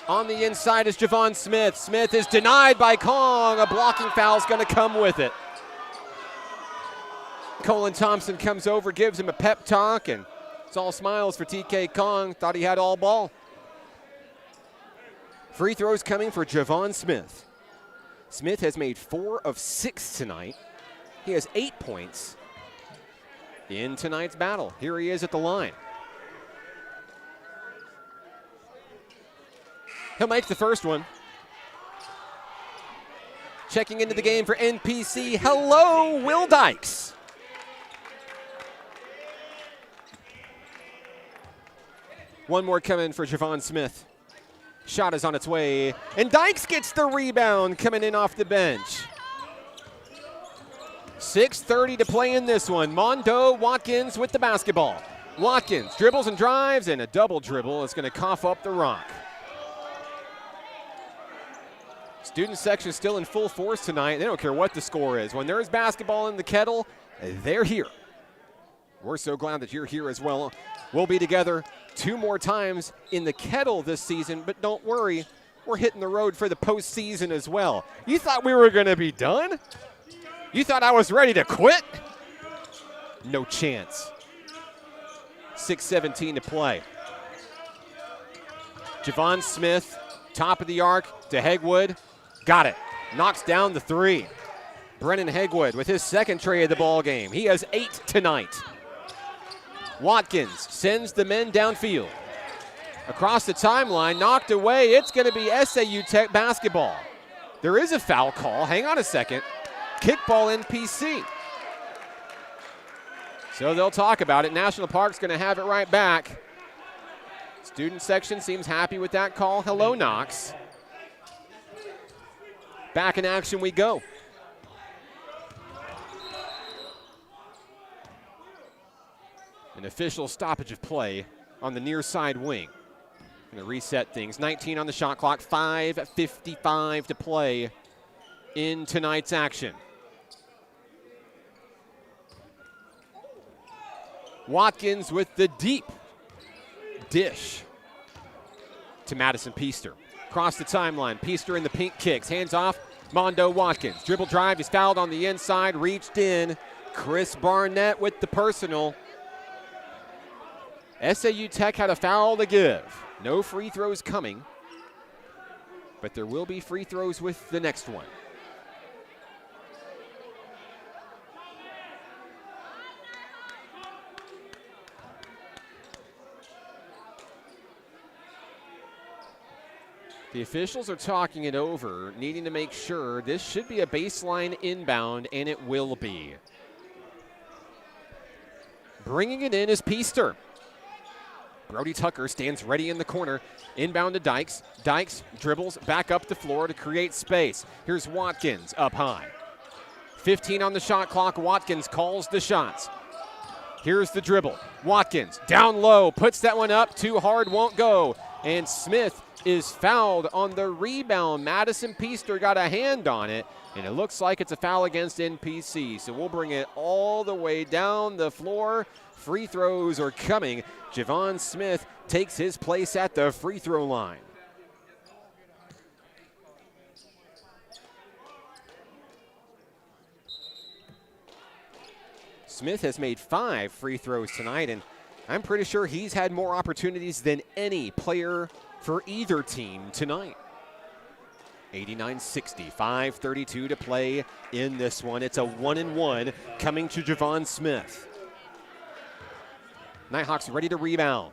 Speaker 1: On the inside is Javon Smith. Smith is denied by Kong. A blocking foul is going to come with it. Colin Thompson comes over, gives him a pep talk, and it's all smiles for TK Kong. Thought he had all ball. Free throws coming for Javon Smith. Smith has made 4 of 6 tonight. He has 8 points in tonight's battle. Here he is at the line. He'll make the first one. Checking into the game for NPC. Hello, Will Dykes. One more coming for Javon Smith. Shot is on its way, and Dykes gets the rebound coming in off the bench. 6:30 to play in this one. Mondo Watkins with the basketball. Watkins dribbles and drives, and a double dribble is going to cough up the rock. It's Student section still in full force tonight. They don't care what the score is. When there's basketball in the Kettle, they're here. We're so glad that you're here as well. We'll be together 2 more times in the Kettle this season, but don't worry, we're hitting the road for the postseason as well. You thought we were going to be done? You thought I was ready to quit? No chance. 6:17 to play. Javon Smith, top of the arc to Hegwood. Got it. Knocks down the 3. Brennan Hegwood with his second tray of the ball game. He has 8 tonight. Watkins sends the men downfield. Across the timeline, knocked away. It's going to be SAU Tech basketball. There is a foul call. Hang on a second. Kickball NPC. So they'll talk about it. National Park's going to have it right back. Student section seems happy with that call. Hello, Knox. Back in action we go. An official stoppage of play on the near side wing. Going to reset things. 19 on the shot clock, 5:55 to play in tonight's action. Watkins with the deep dish to Madison Peaster. Across the timeline, Peaster in the pink kicks. Hands off, Mondo Watkins. Dribble drive, he's fouled on the inside, reached in. Chris Barnett with the personal. SAU Tech had a foul to give. No free throws coming, but there will be free throws with the next one. The officials are talking it over, needing to make sure this should be a baseline inbound, and it will be. Bringing it in is Peaster. Brody Tucker stands ready in the corner. Inbound to Dykes. Dykes dribbles back up the floor to create space. Here's Watkins up high. 15 on the shot clock. Watkins calls the shots. Here's the dribble. Watkins down low, puts that one up. Too hard, won't go. And Smith is fouled on the rebound. Madison Peaster got a hand on it, and it looks like it's a foul against NPC. So we'll bring it all the way down the floor. Free throws are coming. Javon Smith takes his place at the free throw line. Smith has made 5 free throws tonight, and I'm pretty sure he's had more opportunities than any player for either team tonight. 89-60, 5:32 to play in this one. It's a 1-and-1 coming to Javon Smith. Nighthawks ready to rebound.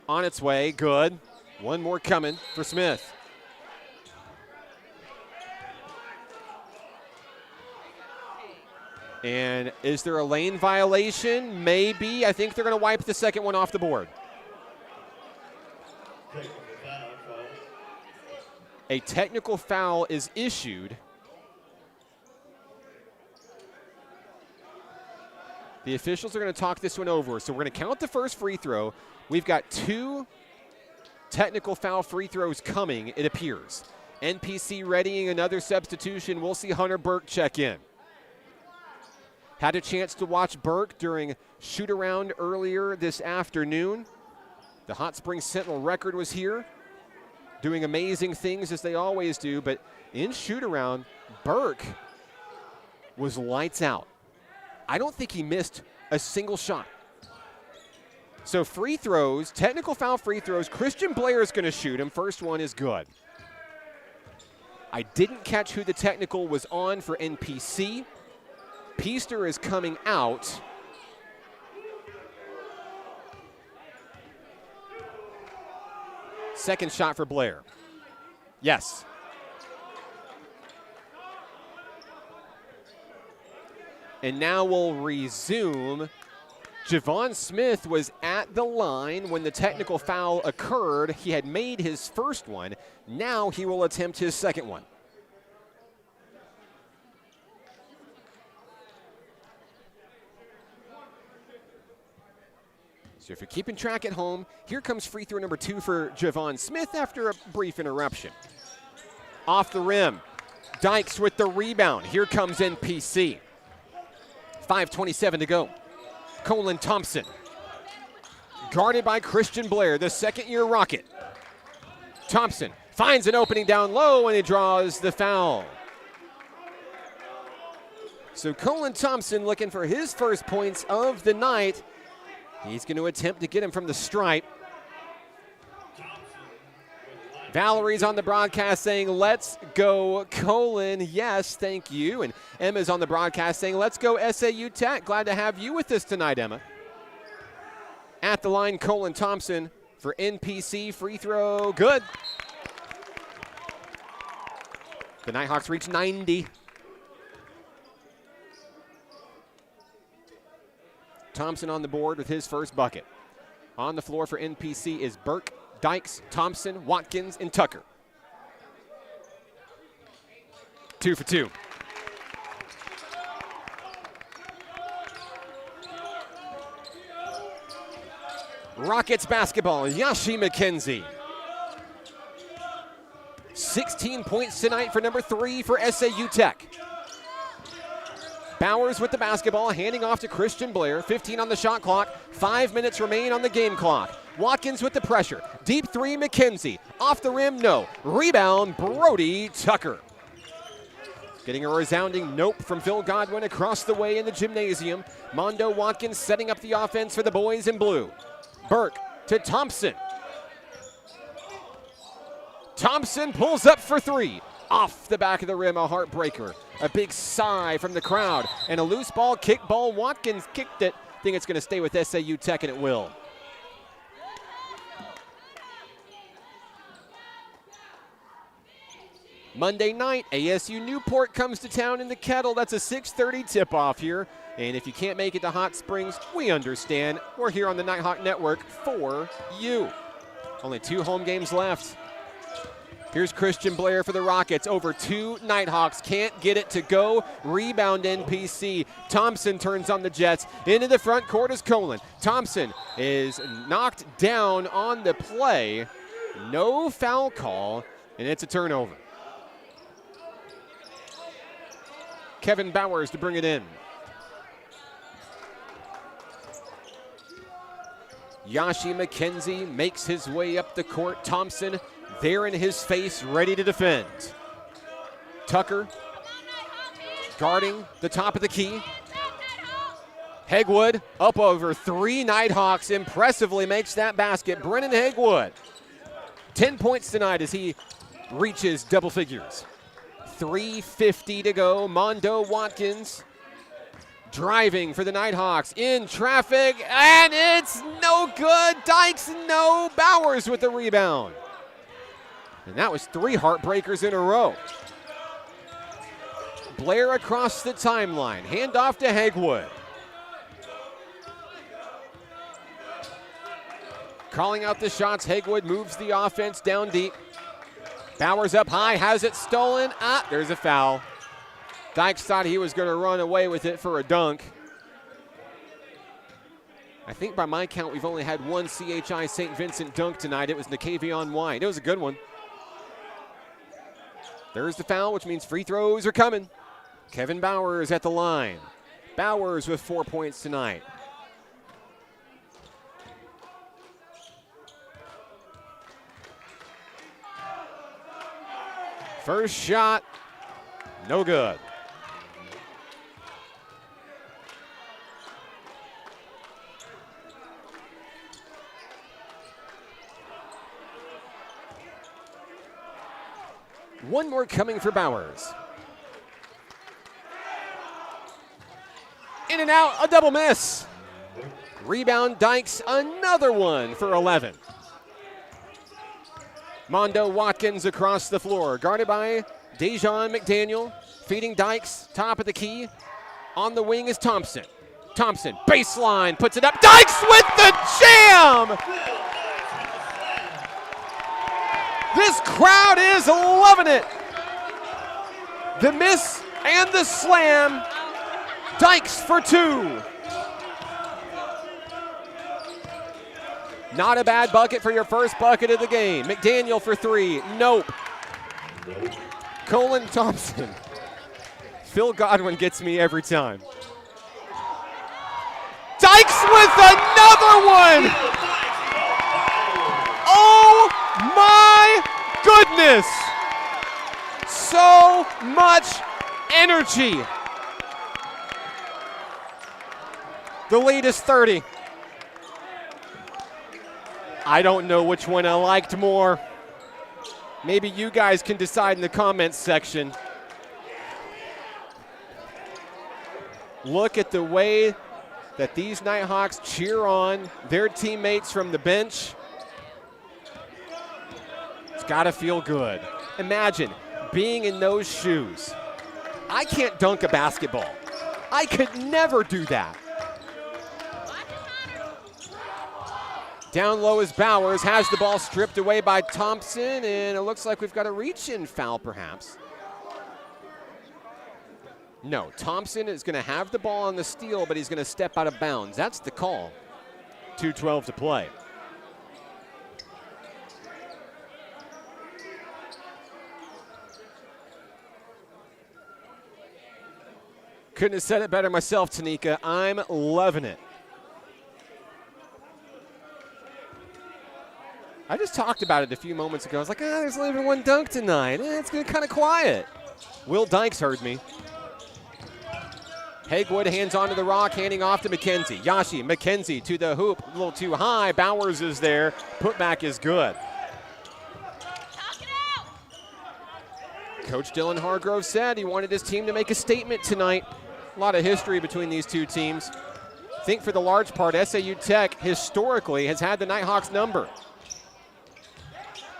Speaker 1: On its way, good. One more coming for Smith. And is there a lane violation? Maybe. I think they're going to wipe the second one off the board. A technical foul is issued. The officials are going to talk this one over. So we're going to count the first free throw. We've got 2 technical foul free throws coming, it appears. NPC readying another substitution. We'll see Hunter Burke check in. Had a chance to watch Burke during shoot-around earlier this afternoon. The Hot Springs Sentinel record was here, doing amazing things as they always do, but in shoot-around, Burke was lights out. I don't think he missed a single shot. So free throws, technical foul free throws, Christian Blair is going to shoot him. First one is good. I didn't catch who the technical was on for NPC. Peaster is coming out. Second shot for Blair. Yes. And now we'll resume. Javon Smith was at the line when the technical foul occurred. He had made his first one. Now he will attempt his second one. So if you're keeping track at home, here comes free throw number 2 for Javon Smith after a brief interruption. Off the rim. Dykes with the rebound. Here comes NPC. 5:27 to go. Colin Thompson. Guarded by Christian Blair, the second-year Rocket. Thompson finds an opening down low, and he draws the foul. So Colin Thompson looking for his first points of the night. He's going to attempt to get him from the stripe. Valerie's on the broadcast saying, let's go Colin. Yes, thank you. And Emma's on the broadcast saying, let's go SAU Tech. Glad to have you with us tonight, Emma. At the line, Colin Thompson for NPC. Free throw, good. The Nighthawks reach 90. Thompson on the board with his first bucket. On the floor for NPC is Burke, Dykes, Thompson, Watkins, and Tucker. 2 for 2. Rockets basketball, Yashi McKenzie. 16 points tonight for number 3 for SAU Tech. Bowers with the basketball, handing off to Christian Blair. 15 on the shot clock. 5 minutes remain on the game clock. Watkins with the pressure. Deep three, McKenzie. Off the rim, no. Rebound, Brody Tucker. Getting a resounding nope from Phil Godwin across the way in the gymnasium. Mondo Watkins setting up the offense for the boys in blue. Burke to Thompson. Thompson pulls up for 3. Off the back of the rim, a heartbreaker. A big sigh from the crowd. And a loose ball, kick ball. Watkins kicked it. Think it's going to stay with SAU Tech, and it will. Monday night, ASU Newport comes to town in the Kettle. That's a 6:30 tip-off here. And if you can't make it to Hot Springs, we understand. We're here on the Nighthawk Network for you. Only 2 home games left. Here's Christian Blair for the Rockets. Over 2 Nighthawks. Can't get it to go. Rebound NPC. Thompson turns on the Jets. Into the front court is Colin. Thompson is knocked down on the play. No foul call, and it's a turnover. Kevin Bowers to bring it in. Yashi McKenzie makes his way up the court. Thompson there in his face, ready to defend. Tucker guarding the top of the key. Hegwood up over 3 Nighthawks, impressively makes that basket. Brennan Hegwood, 10 points tonight as he reaches double figures. 3:50 to go. Mondo Watkins driving for the Nighthawks in traffic, and it's no good. Dykes, no. Bowers with the rebound. And that was 3 heartbreakers in a row. Blair across the timeline. Handoff to Hegwood. Calling out the shots. Hegwood moves the offense down deep. Bowers up high, has it stolen. There's a foul. Dykes thought he was going to run away with it for a dunk. I think by my count, we've only had 1 CHI St. Vincent dunk tonight. It was Nakavion White. It was a good one. There's the foul, which means free throws are coming. Kevin Bowers at the line. Bowers with 4 points tonight. First shot, no good. One more coming for Bowers. In and out, a double miss. Rebound Dykes, another one for 11. Mondo Watkins across the floor, guarded by Dejon McDaniel, feeding Dykes, top of the key. On the wing is Thompson. Thompson, baseline, puts it up. Dykes with the jam! This crowd is loving it. The miss and the slam. Dykes for 2. Not a bad bucket for your first bucket of the game. McDaniel for 3. Nope. Colin Thompson. Phil Godwin gets me every time. Dykes with another one! Oh my goodness! So much energy. The lead is 30. I don't know which one I liked more. Maybe you guys can decide in the comments section. Look at the way that these Nighthawks cheer on their teammates from the bench. It's gotta feel good. Imagine being in those shoes. I can't dunk a basketball. I could never do that. Down low is Bowers, has the ball stripped away by Thompson, and it looks like we've got a reach-in foul perhaps. No, Thompson is gonna have the ball on the steal, but he's gonna step out of bounds. That's the call. 2:12 to play. Couldn't have said it better myself, Tanika. I'm loving it. I just talked about it a few moments ago. I was like, there's only been one dunk tonight. It's been kind of quiet. Will Dykes heard me. Hegwood hands onto the rock, handing off to McKenzie. Yashi, McKenzie to the hoop, a little too high. Bowers is there. Putback is good. Coach Dylan Hargrove said he wanted his team to make a statement tonight. A lot of history between these two teams. I think for the large part, SAU Tech historically has had the Nighthawks number.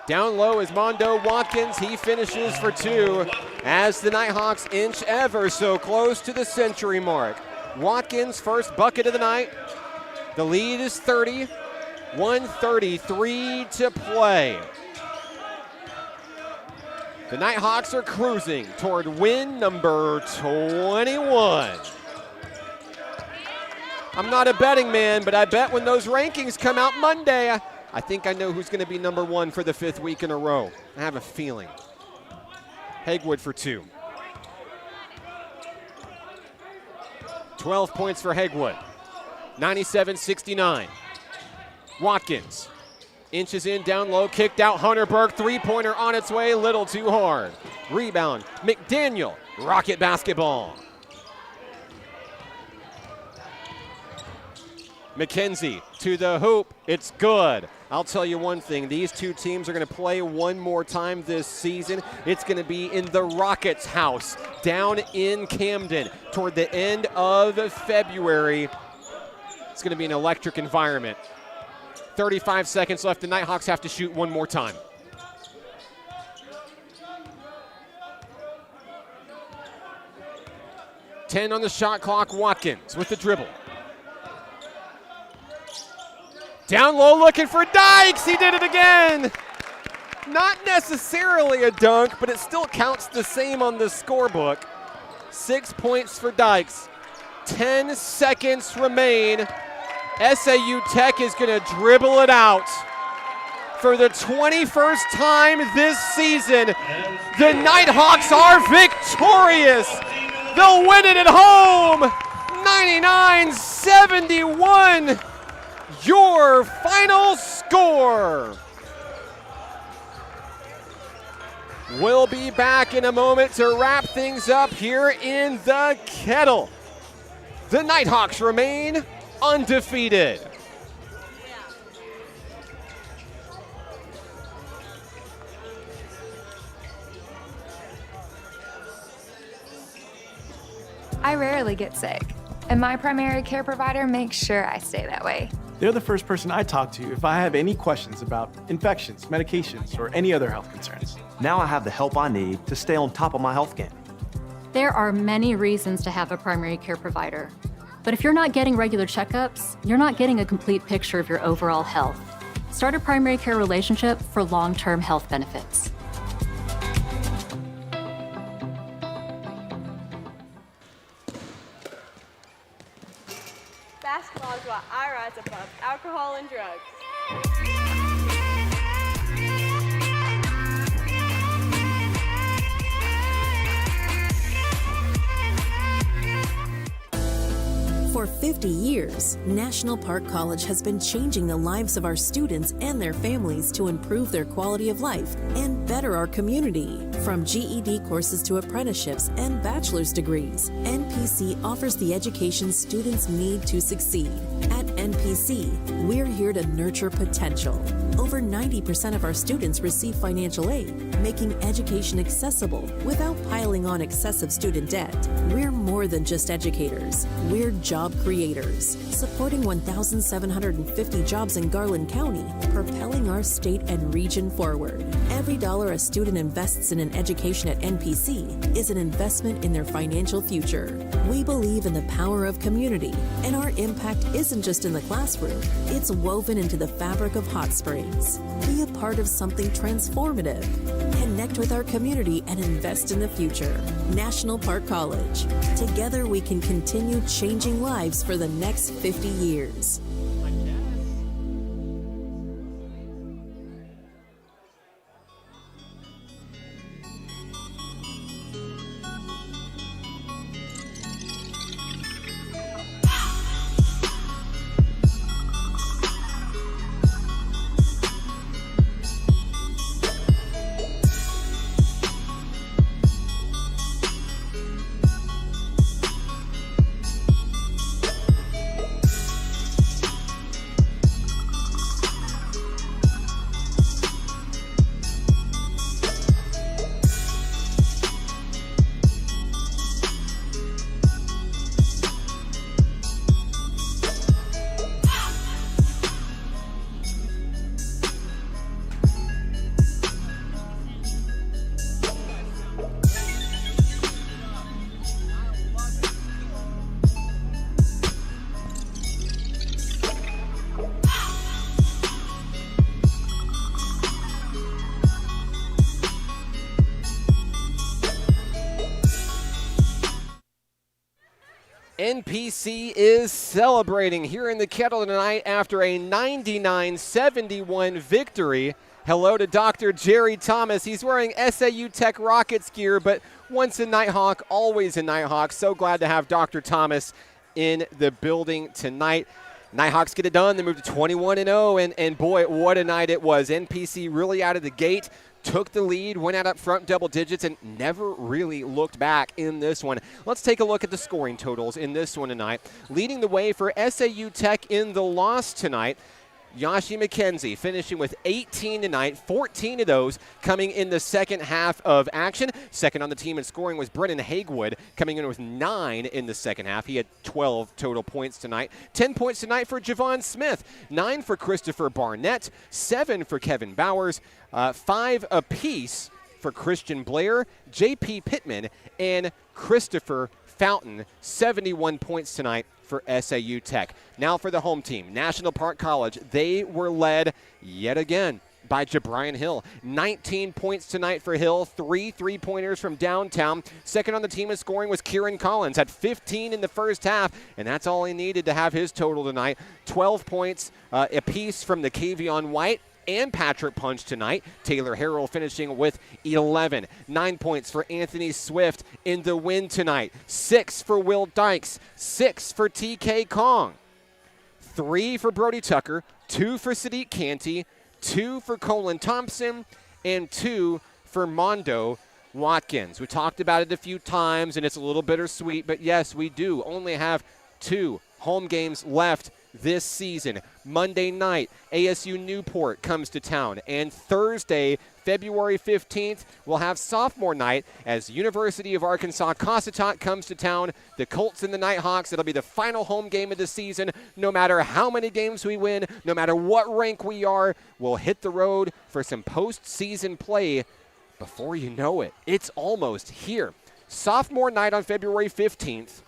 Speaker 1: Down low is Mondo Watkins. He finishes for two as the Nighthawks inch ever so close to the century mark. Watkins' first bucket of the night. The lead is 30, 1:33 to play. The Nighthawks are cruising toward win number 21. I'm not a betting man, but I bet when those rankings come out Monday, I think I know who's going to be number one for the 5th week in a row. I have a feeling. Hegwood for two. 12 points for Hegwood. 97-69. Watkins inches in, down low, kicked out. Hunterberg, three-pointer on its way, little too hard. Rebound, McDaniel, Rocket basketball. McKenzie to the hoop, it's good. I'll tell you one thing, these two teams are going to play one more time this season. It's going to be in the Rockets' house down in Camden toward the end of February. It's going to be an electric environment. 35 seconds left, the Nighthawks have to shoot one more time. Ten on the shot clock, Watkins with the dribble. Down low looking for Dykes, he did it again. Not necessarily a dunk, but it still counts the same on the scorebook. 6 points for Dykes. 10 seconds remain. SAU Tech is gonna dribble it out. For the 21st time this season, the Nighthawks are victorious. They'll win it at home, 99-71. Your final score. We'll be back in a moment to wrap things up here in the Kettle. The Nighthawks remain undefeated.
Speaker 2: I rarely get sick, and my primary care provider makes sure I stay that way.
Speaker 3: They're the first person I talk to if I have any questions about infections, medications, or any other health concerns.
Speaker 4: Now I have the help I need to stay on top of my health game.
Speaker 5: There are many reasons to have a primary care provider. But if you're not getting regular checkups, you're not getting a complete picture of your overall health. Start a primary care relationship for long-term health benefits.
Speaker 6: Basketball is what I rise above alcohol and drugs.
Speaker 7: For 50 years, National Park College has been changing the lives of our students and their families to improve their quality of life and better our community. From GED courses to apprenticeships and bachelor's degrees, NPC offers the education students need to succeed. At NPC, we're here to nurture potential. Over 90% of our students receive financial aid, making education accessible without piling on excessive student debt. We're more than just educators. We're job creators, supporting 1,750 jobs in Garland County, propelling our state and region forward. Every dollar a student invests in an education at NPC is an investment in their financial future. We believe in the power of community, and our impact isn't just in the classroom, it's woven into the fabric of Hot Springs. Be a part of something transformative. Connect with our community and invest in the future. National Park College. Together we can continue changing lives for the next 50 years.
Speaker 1: NPC is celebrating here in the Kettle tonight after a 99-71 victory. Hello to Dr. Jerry Thomas. He's wearing SAU Tech Rockets gear, but once a Nighthawk, always a Nighthawk. So glad to have Dr. Thomas in the building tonight. Nighthawks get it done. They move to 21-0, and boy, what a night it was. NPC really out of the gate, took the lead, went out up front double digits, and never really looked back in this one. Let's take a look at the scoring totals in this one tonight. Leading the way for SAU Tech in the loss tonight, Yashi McKenzie finishing with 18 tonight, 14 of those coming in the second half of action. Second on the team in scoring was Brennan Hagewood, coming in with 9 in the second half. He had 12 total points tonight. 10 points tonight for Javon Smith, 9 for Christopher Barnett, 7 for Kevin Bowers, 5 apiece for Christian Blair, J.P. Pittman, and Christopher Fountain. 71 points tonight for SAU Tech. Now for the home team, National Park College. They were led yet again by Jabrian Hill. 19 points tonight for Hill, 3 3-pointers from downtown. Second on the team in scoring was Kieran Collins, had 15 in the first half, and that's all he needed to have his total tonight. 12 points apiece from the Kavion White and Patrick Punch tonight. Taylor Harrell finishing with 11. 9 points for Anthony Swift in the win tonight. 6 for Will Dykes. 6 for TK Kong. 3 for Brody Tucker. 2 for Sadiq Canty. 2 for Colin Thompson. And 2 for Mondo Watkins. We talked about it a few times, and it's a little bittersweet, but yes, we do only have 2 home games left this season. Monday night, ASU Newport comes to town, and Thursday, February 15th, we'll have sophomore night as University of Arkansas Cossatot comes to town. The Colts and the Nighthawks, it'll be the final home game of the season. No matter how many games we win, no matter what rank we are, we'll hit the road for some postseason play. Before you know it, it's almost here. Sophomore night on February 15th.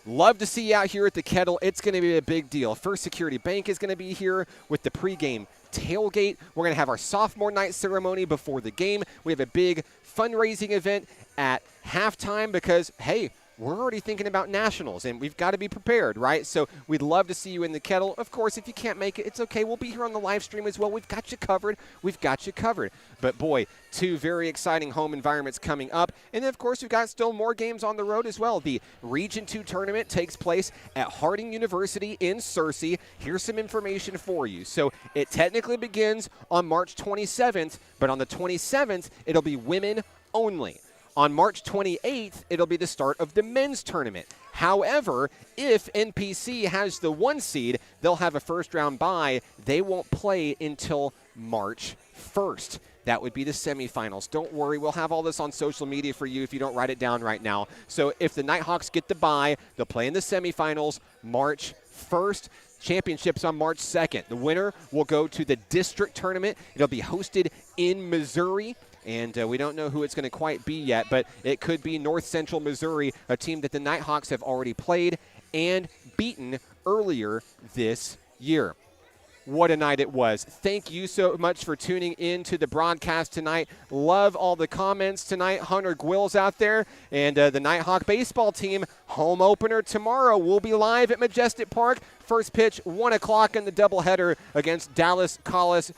Speaker 1: Love to see you out here at the Kettle. It's going to be a big deal. First Security Bank is going to be here with the pregame tailgate. We're going to have our sophomore night ceremony before the game. We have a big fundraising event at halftime because, hey, we're already thinking about nationals, and we've got to be prepared, right? So we'd love to see you in the Kettle. Of course, if you can't make it, it's okay. We'll be here on the live stream as well. We've got you covered. We've got you covered. But, boy, 2 very exciting home environments coming up. And, then, of course, we've got still more games on the road as well. The Region 2 tournament takes place at Harding University in Searcy. Here's some information for you. So it technically begins on March 27th, but on the 27th, it'll be women only. On March 28th, it'll be the start of the men's tournament. However, if NPC has the 1 seed, they'll have a first-round bye. They won't play until March 1st. That would be the semifinals. Don't worry, we'll have all this on social media for you if you don't write it down right now. So if the Nighthawks get the bye, they'll play in the semifinals March 1st. Championships on March 2nd. The winner will go to the district tournament. It'll be hosted in Missouri. And we don't know who it's going to quite be yet, but it could be North Central Missouri, a team that the Nighthawks have already played and beaten earlier this year. What a night it was. Thank you so much for tuning in to the broadcast tonight. Love all the comments tonight. Hunter Gwill's out there. And the Nighthawk baseball team, home opener tomorrow. We'll be live at Majestic Park. First pitch, 1 o'clock in the doubleheader against Dallas College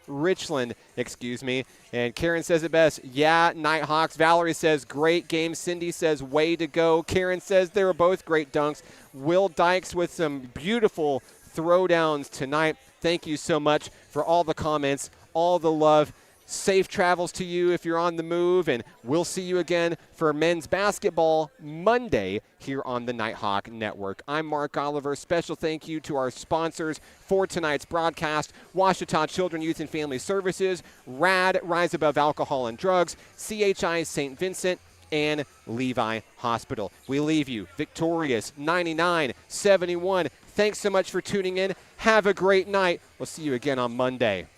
Speaker 1: Richland, and Karen says it best. Yeah, Nighthawks. Valerie says great game. Cindy says way to go. Karen says they were both great dunks. Will Dykes with some beautiful throwdowns tonight. Thank you so much for all the comments, all the love. Safe travels to you if you're on the move, and we'll see you again for men's basketball Monday here on the Nighthawk Network. I'm Mark Oliver. Special thank you to our sponsors for tonight's broadcast: Ouachita Children, Youth, and Family Services, RAD, Rise Above Alcohol and Drugs, CHI St. Vincent, and Levi Hospital. We leave you victorious 99-71. Thanks so much for tuning in. Have a great night. We'll see you again on Monday.